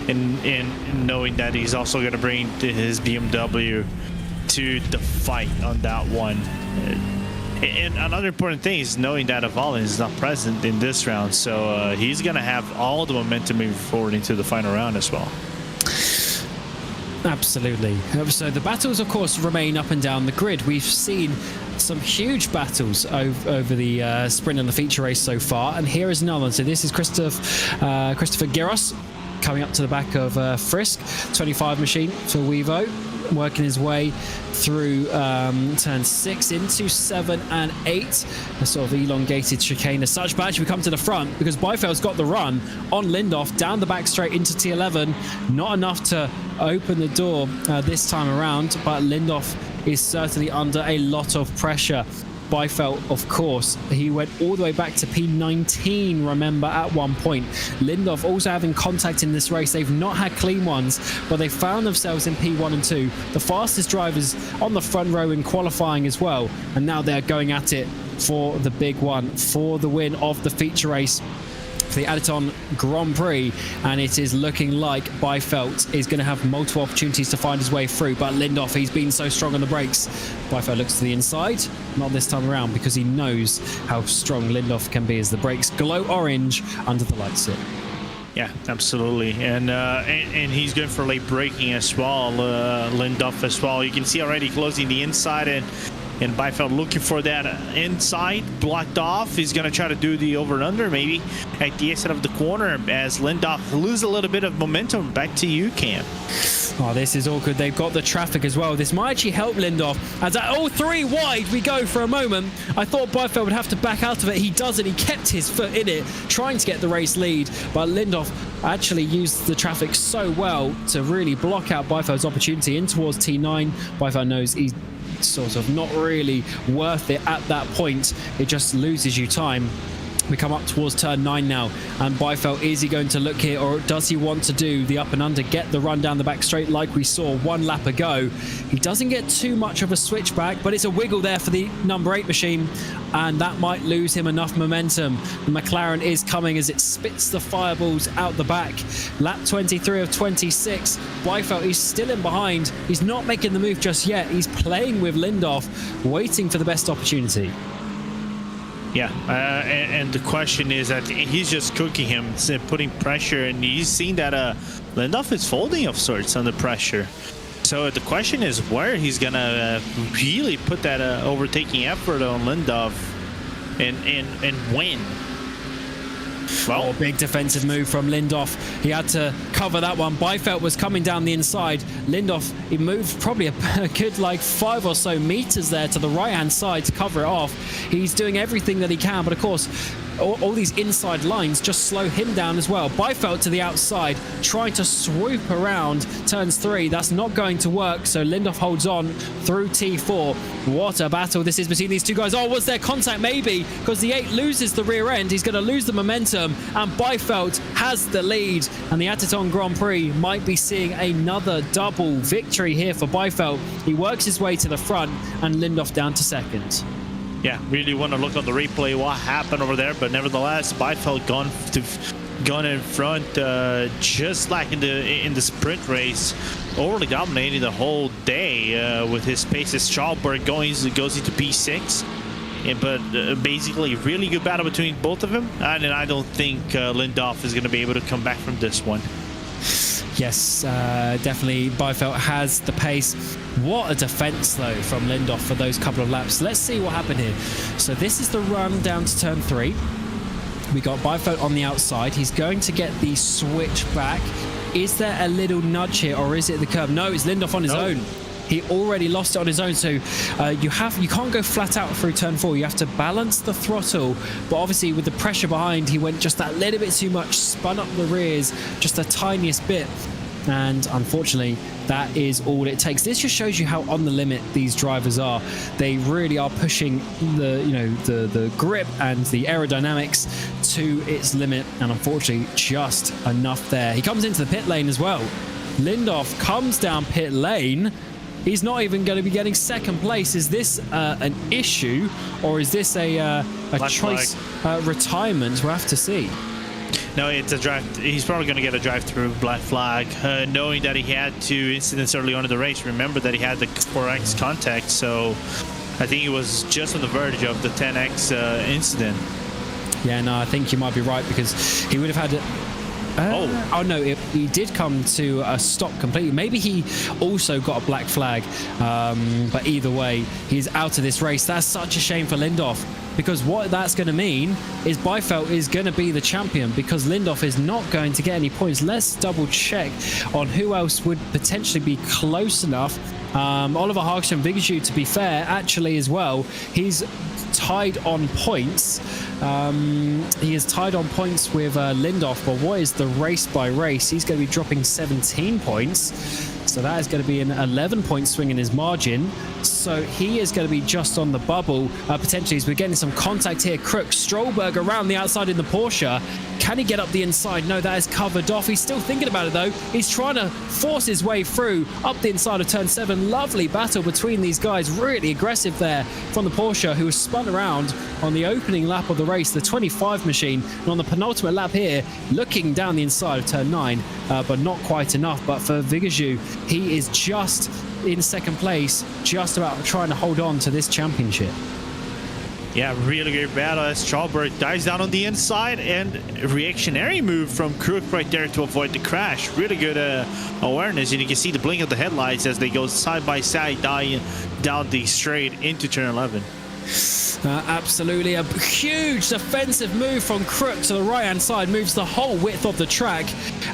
and knowing that he's also going to bring his BMW to the fight on that one. And another important thing is knowing that Bohlin is not present in this round, so he's going to have all the momentum moving forward into the final round as well. Absolutely. So the battles, of course, remain up and down the grid. We've seen some huge battles over the sprint and the feature race so far, and here is another one. So this is Christopher Giros coming up to the back of Frisk, 25 machine for Weevo, working his way through turn 6 into 7 and 8, a sort of elongated chicane as such. But actually we come to the front because Byfeld's got the run on Lindoff down the back straight into T11. Not enough to open the door this time around, but Lindoff is certainly under a lot of pressure. Byfeld, of course, he went all the way back to P19, remember, at one point. Lindoff also having contact in this race. They've not had clean ones, but they found themselves in P1 and 2. The fastest drivers on the front row in qualifying as well. And now they're going at it for the big one, for the win of the feature race, for the ADDITON Grand Prix, and it is looking like Byfeld is going to have multiple opportunities to find his way through, but Lindoff, he's been so strong on the brakes. Byfeld looks to the inside, not this time around, because he knows how strong Lindoff can be as the brakes glow orange under the lights here. Yeah, absolutely, and he's going for late braking as well, Lindoff as well. You can see already closing the inside, and Byfeld looking for that inside, blocked off. He's going to try to do the over and under maybe at the exit of the corner as Lindoff loses a little bit of momentum. Back to you, Cam. Oh, this is all good. They've got the traffic as well. This might actually help Lindoff. As at 3 wide we go for a moment. I thought Byfeld would have to back out of it. He doesn't. He kept his foot in it, trying to get the race lead. But Lindoff actually used the traffic so well to really block out Byfeld's opportunity in towards T9. Byfeld knows he's sort of not really worth it at that point. It just loses you time. We come up towards turn 9 now, and Byfeld, is he going to look here, or does he want to do the up and under, get the run down the back straight like we saw 1 lap ago? He doesn't get too much of a switchback, but it's a wiggle there for the number 8 machine, and that might lose him enough momentum. The McLaren is coming as it spits the fireballs out the back. Lap 23 of 26. Byfeld is still in behind. He's not making the move just yet. He's playing with Lindoff, waiting for the best opportunity. Yeah, and the question is that he's just cooking him, putting pressure, and he's seen that Lindoff is folding of sorts under pressure. So the question is where he's gonna really put that overtaking effort on Lindoff, and when. Well, big defensive move from Lindhoff. He had to cover that one. Byfeld was coming down the inside. Lindhoff, he moved probably a good like 5 or so meters there to the right-hand side to cover it off. He's doing everything that he can, but of course, all these inside lines just slow him down as well. Byfeld to the outside, trying to swoop around turns 3. That's not going to work, so Lindhoff holds on through T4. What a battle this is between these two guys. Oh, was there contact? Maybe, because the 8 loses the rear end. He's going to lose the momentum, and Byfeld has the lead. And the ADDITON Grand Prix might be seeing another double victory here for Byfeld. He works his way to the front, and Lindhoff down to second. Yeah, really want to look on the replay what happened over there, but nevertheless, Byfeld gone in front, just like in the sprint race, overly dominating the whole day with his paces. Strawberg goes into P6, but basically really good battle between both of them, and I don't think Lindhoff is going to be able to come back from this one. Yes, definitely Byfeld has the pace. What a defense though from Lindhoff for those couple of laps. Let's see what happened here. So this is the run down to turn 3. We got Byfeld on the outside. He's going to get the switch back. Is there a little nudge here, or is it the curb? No, it's Lindhoff on his own. He already lost it on his own, so you can't go flat out through turn 4. You have to balance the throttle, but obviously with the pressure behind, he went just that little bit too much, spun up the rears just the tiniest bit, and unfortunately that is all it takes. This just shows you how on the limit these drivers are. They really are pushing the grip and the aerodynamics to its limit, and unfortunately just enough there. He comes into the pit lane as well. Lindhoff comes down pit lane. He's not even going to be getting second place. Is this an issue, or is this a choice retirement? We'll have to see. No, it's a drive. He's probably going to get a drive-through black flag, knowing that he had 2 incidents early on in the race. Remember that he had the 4X contact, so I think he was just on the verge of the 10X incident. Yeah, no, I think you might be right, because he would have had... Oh no, he did come to a stop completely. Maybe he also got a black flag, but either way, he's out of this race. That's such a shame for Lindhoff, because what that's going to mean is Byfeld is going to be the champion, because Lindhoff is not going to get any points. Let's double check on who else would potentially be close enough. Oliver Hagström, Vigaju, to be fair, actually as well, he's tied on points. He is tied on points with Lindhoff, but what is the race by race? He's going to be dropping 17 points. So that is going to be an 11-point swing in his margin. So he is going to be just on the bubble, potentially, as we're getting some contact here. Crook, Strawberg around the outside in the Porsche. Can he get up the inside? No, that is covered off. He's still thinking about it, though. He's trying to force his way through up the inside of turn 7. Lovely battle between these guys. Really aggressive there from the Porsche, who was spun around on the opening lap of the race, the 25 machine. And on the penultimate lap here, looking down the inside of turn 9, but not quite enough. But for Vigaju, he is just in second place, just about trying to hold on to this championship. Yeah, really great battle as Strawberg dives down on the inside, and a reactionary move from Crook right there to avoid the crash. Really good awareness, and you can see the blink of the headlights as they go side by side down the straight into turn 11. Absolutely a huge defensive move from Crook to the right hand side, moves the whole width of the track,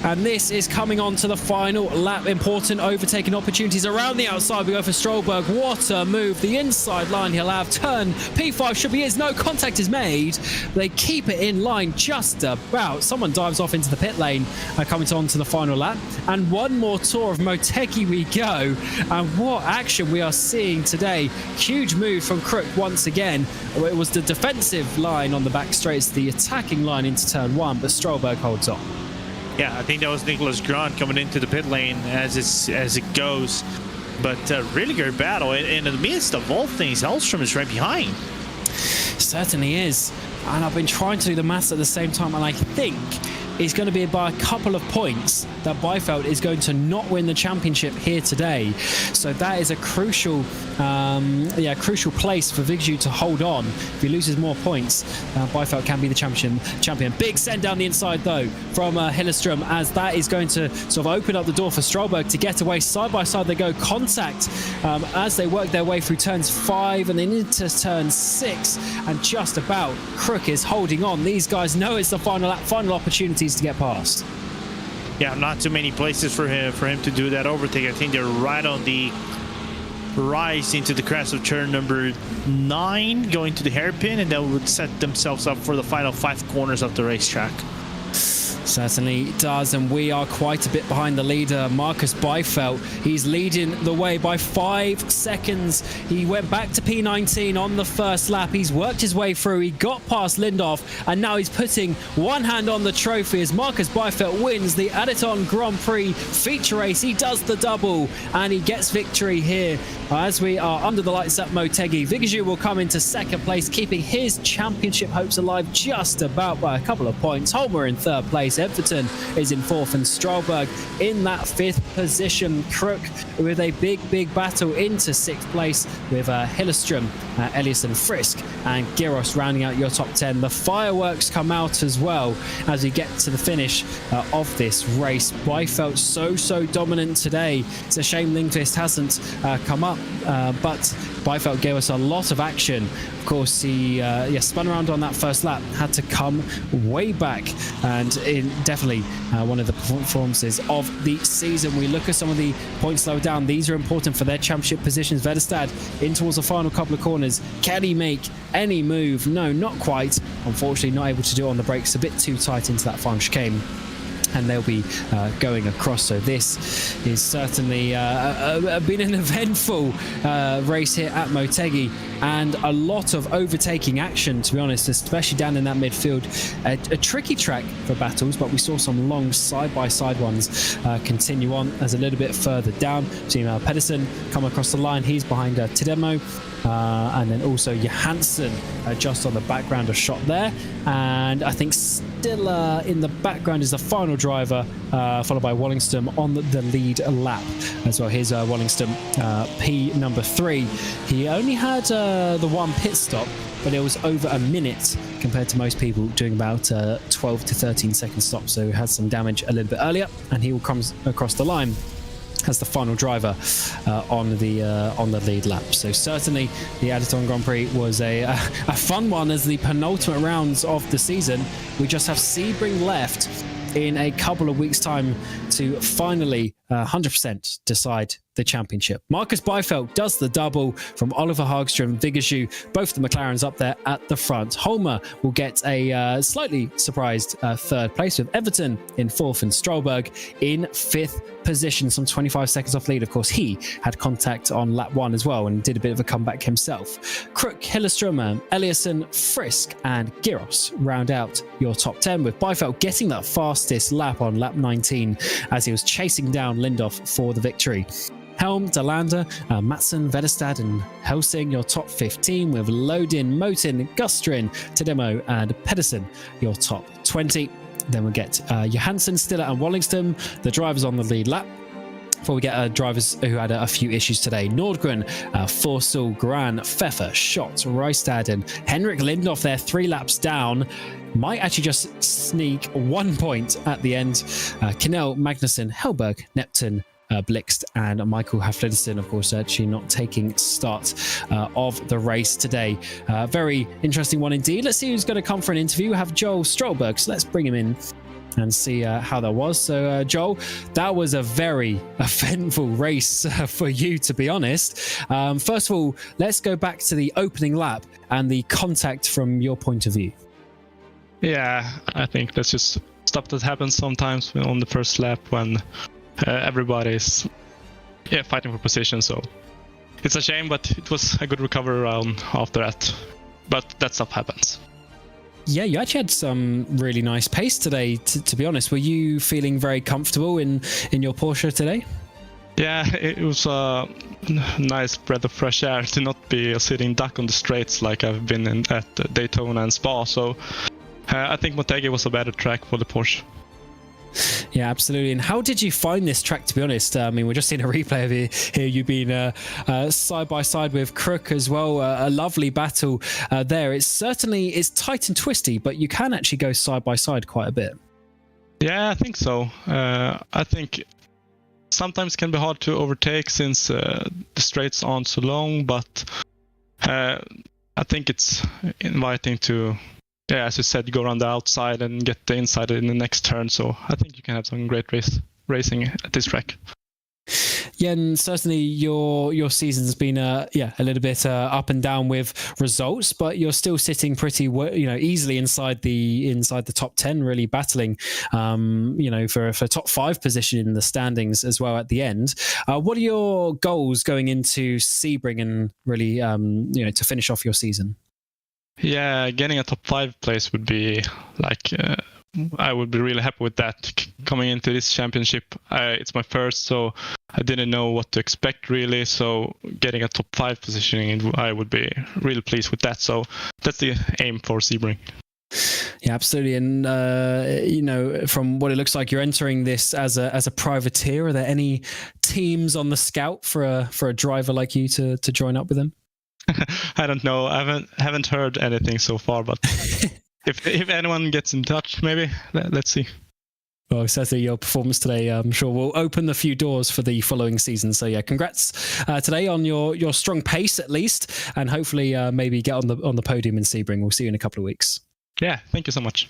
and this is coming on to the final lap. Important overtaking opportunities around the outside. We go for Strawberg. What a move. The inside line he'll have. Turn P5 should be his. No contact is made. They keep it in line just about. Someone dives off into the pit lane, coming on to the final lap, and one more tour of Motegi we go. And what action we are seeing today. Huge move from Crook once again. It was the defensive line on the back straights, the attacking line into turn 1, but Strawberg holds on. Yeah, I think that was Nicholas Grant coming into the pit lane as it goes. But really good battle. And in the midst of all things, Hagström is right behind. Certainly is. And I've been trying to do the maths at the same time, and I think is going to be by a couple of points that Byfeld is going to not win the championship here today. So that is a crucial place for Vigju to hold on. If he loses more points, Byfeld can be the champion. Big send down the inside though from Hillestrom, as that is going to sort of open up the door for Strolberg to get away. Side by side they go, contact as they work their way through turns 5 and then into turn 6, and just about Crook is holding on. These guys know it's the final opportunities to get past. Yeah, not too many places for him to do that overtake. I think they're right on the rise into the crest of turn number 9, going to the hairpin, and they would set themselves up for the final 5 corners of the racetrack. Certainly does, and we are quite a bit behind the leader, Marcus Byfeld. He's leading the way by 5 seconds. He went back to P19 on the first lap. He's worked his way through. He got past Lindhoff, and now he's putting one hand on the trophy as Marcus Byfeld wins the ADDITON Grand Prix feature race. He does the double, and he gets victory here as we are under the lights at Motegi. Vigju will come into second place, keeping his championship hopes alive just about by a couple of points. Holmer in third place. Everton is in 4th, and Strolberg in that 5th position. Crook with a big battle into 6th place with Hillestrom, Eliasson, Frisk and Gyros rounding out your top 10. The fireworks come out as well as we get to the finish of this race. Byfeld so dominant today. It's a shame Lindqvist hasn't come up, but Byfeld gave us a lot of action. Of course, he spun around on that first lap, had to come way back, and definitely one of the performances of the season. We look at some of the points lower down. These are important for their championship positions. Vedestad in towards the final couple of corners. Can he make any move? No, not quite. Unfortunately, not able to do it on the brakes. A bit too tight into that final chicane, and they'll be going across. So this is certainly been an eventful race here at Motegi, and a lot of overtaking action, to be honest, especially down in that midfield. A tricky track for battles, but we saw some long side-by-side ones continue on as a little bit further down. Seeing Pedersen come across the line. He's behind Tidemo. And then also Johansson just on the background, a shot there. And I think still in the background is the final driver, followed by Wallingston on the lead lap as well. Here's Wallingston, P number 3. He only had the one pit stop, but it was over a minute compared to most people doing about 12 to 13 second stop. So he had some damage a little bit earlier, and he will come across the line as the final driver on the lead lap. So certainly the ADDITON Grand Prix was a fun one as the penultimate rounds of the season. We just have Sebring left in a couple of weeks' time to finally 100% decide the championship. Marcus Byfeld does the double from Oliver Hagström, Vigaju, both the McLarens up there at the front. Holmer will get a slightly surprised 3rd place, with Everton in 4th and Strolberg in 5th position, some 25 seconds off lead. Of course, he had contact on lap 1 as well and did a bit of a comeback himself. Crook, Hillestrom, Eliasson, Frisk and Gyros round out your top 10, with Byfeld getting that fastest lap on lap 19 as he was chasing down Lindhoff for the victory. Helm, Delander, Matson, Vedestad and Helsing your top 15, with Lodin, Motin, Gustrin, Tidemo and Pedersen your top 20. Then we'll get Johansson, Stiller and Wallingston, the drivers on the lead lap. Before we get drivers who had a few issues today: Nordgren, Forsell, Gran, Pfeffer, Schott, Reistad and Henrik Lindhoff there 3 laps down. Might actually just sneak 1 point at the end. Kinnell, Magnussen, Hellberg, Neptun, Blixt and Michael Hafliderson, of course, actually not taking start of the race today. Very interesting one indeed. Let's see who's going to come for an interview. We have Joel Strolberg, so let's bring him in and see how that was. So Joel, that was a very eventful race for you, to be honest. First of all, let's go back to the opening lap and the contact from your point of view. Yeah, I think that's just stuff that happens sometimes on the first lap when everybody's fighting for position. So it's a shame, but it was a good recovery round after that. But that stuff happens. Yeah, you actually had some really nice pace today, to be honest. Were you feeling very comfortable in your Porsche today? Yeah, it was a nice breath of fresh air to not be a sitting duck on the straights like I've been at Daytona and Spa. So I think Motegi was a better track for the Porsche. Yeah, absolutely. And how did you find this track, to be honest? I mean, we're just seeing a replay of it here. You've been side by side with Crook as well. A lovely battle there. It's tight and twisty, but you can actually go side by side quite a bit. Yeah, I think so. I think sometimes it can be hard to overtake since the straights aren't so long, but I think it's inviting to, as you said, go around the outside and get the inside in the next turn. So I think you can have some great racing at this track. Yeah, and certainly your season's been a little bit up and down with results, but you're still sitting pretty easily inside the top 10, really battling for top 5 position in the standings as well at the end. What are your goals going into Sebring and really to finish off your season? Yeah, getting a top 5 place would be I would be really happy with that. Coming into this championship, it's my first, so I didn't know what to expect really. So getting a top 5 positioning, I would be really pleased with that. So that's the aim for Sebring. Yeah, absolutely. And from what it looks like, you're entering this as a privateer. Are there any teams on the scout for a driver like you to join up with them? I don't know. I haven't heard anything so far, but. If anyone gets in touch, maybe, let's see. Well, certainly your performance today, I'm sure, will open a few doors for the following season. So yeah, congrats today on your strong pace at least, and hopefully maybe get on the podium in Sebring. We'll see you in a couple of weeks. Yeah, thank you so much.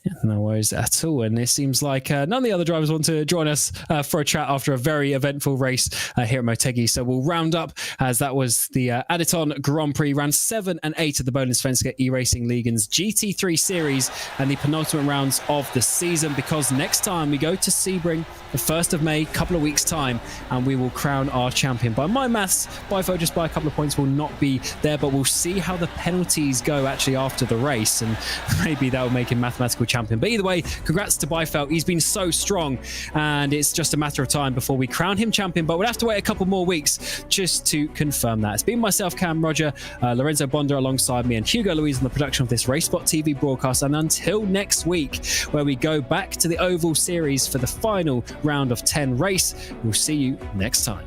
Yeah, no worries at all. And it seems like none of the other drivers want to join us for a chat after a very eventful race here at Motegi. So we'll round up as that was the ADDITON Grand Prix, round 7 and 8 of the Bohlin Svenska Eracingligan's GT3 series and the penultimate rounds of the season, because next time we go to Sebring, the 1st of May, couple of weeks time, and we will crown our champion. By my maths, Byfo just by a couple of points will not be there, but we'll see how the penalties go actually after the race, and maybe that will make him mathematical champion. But either way, congrats to Byfeld. He's been so strong, and it's just a matter of time before we crown him champion, but we'll have to wait a couple more weeks just to confirm that. It's been myself, Cam, Roger, Lorenzo Bonder alongside me, and Hugo Louise on the production of this RaceSpotTV broadcast. And until next week, where we go back to the Oval Series for the final round of 10 race, we'll see you next time.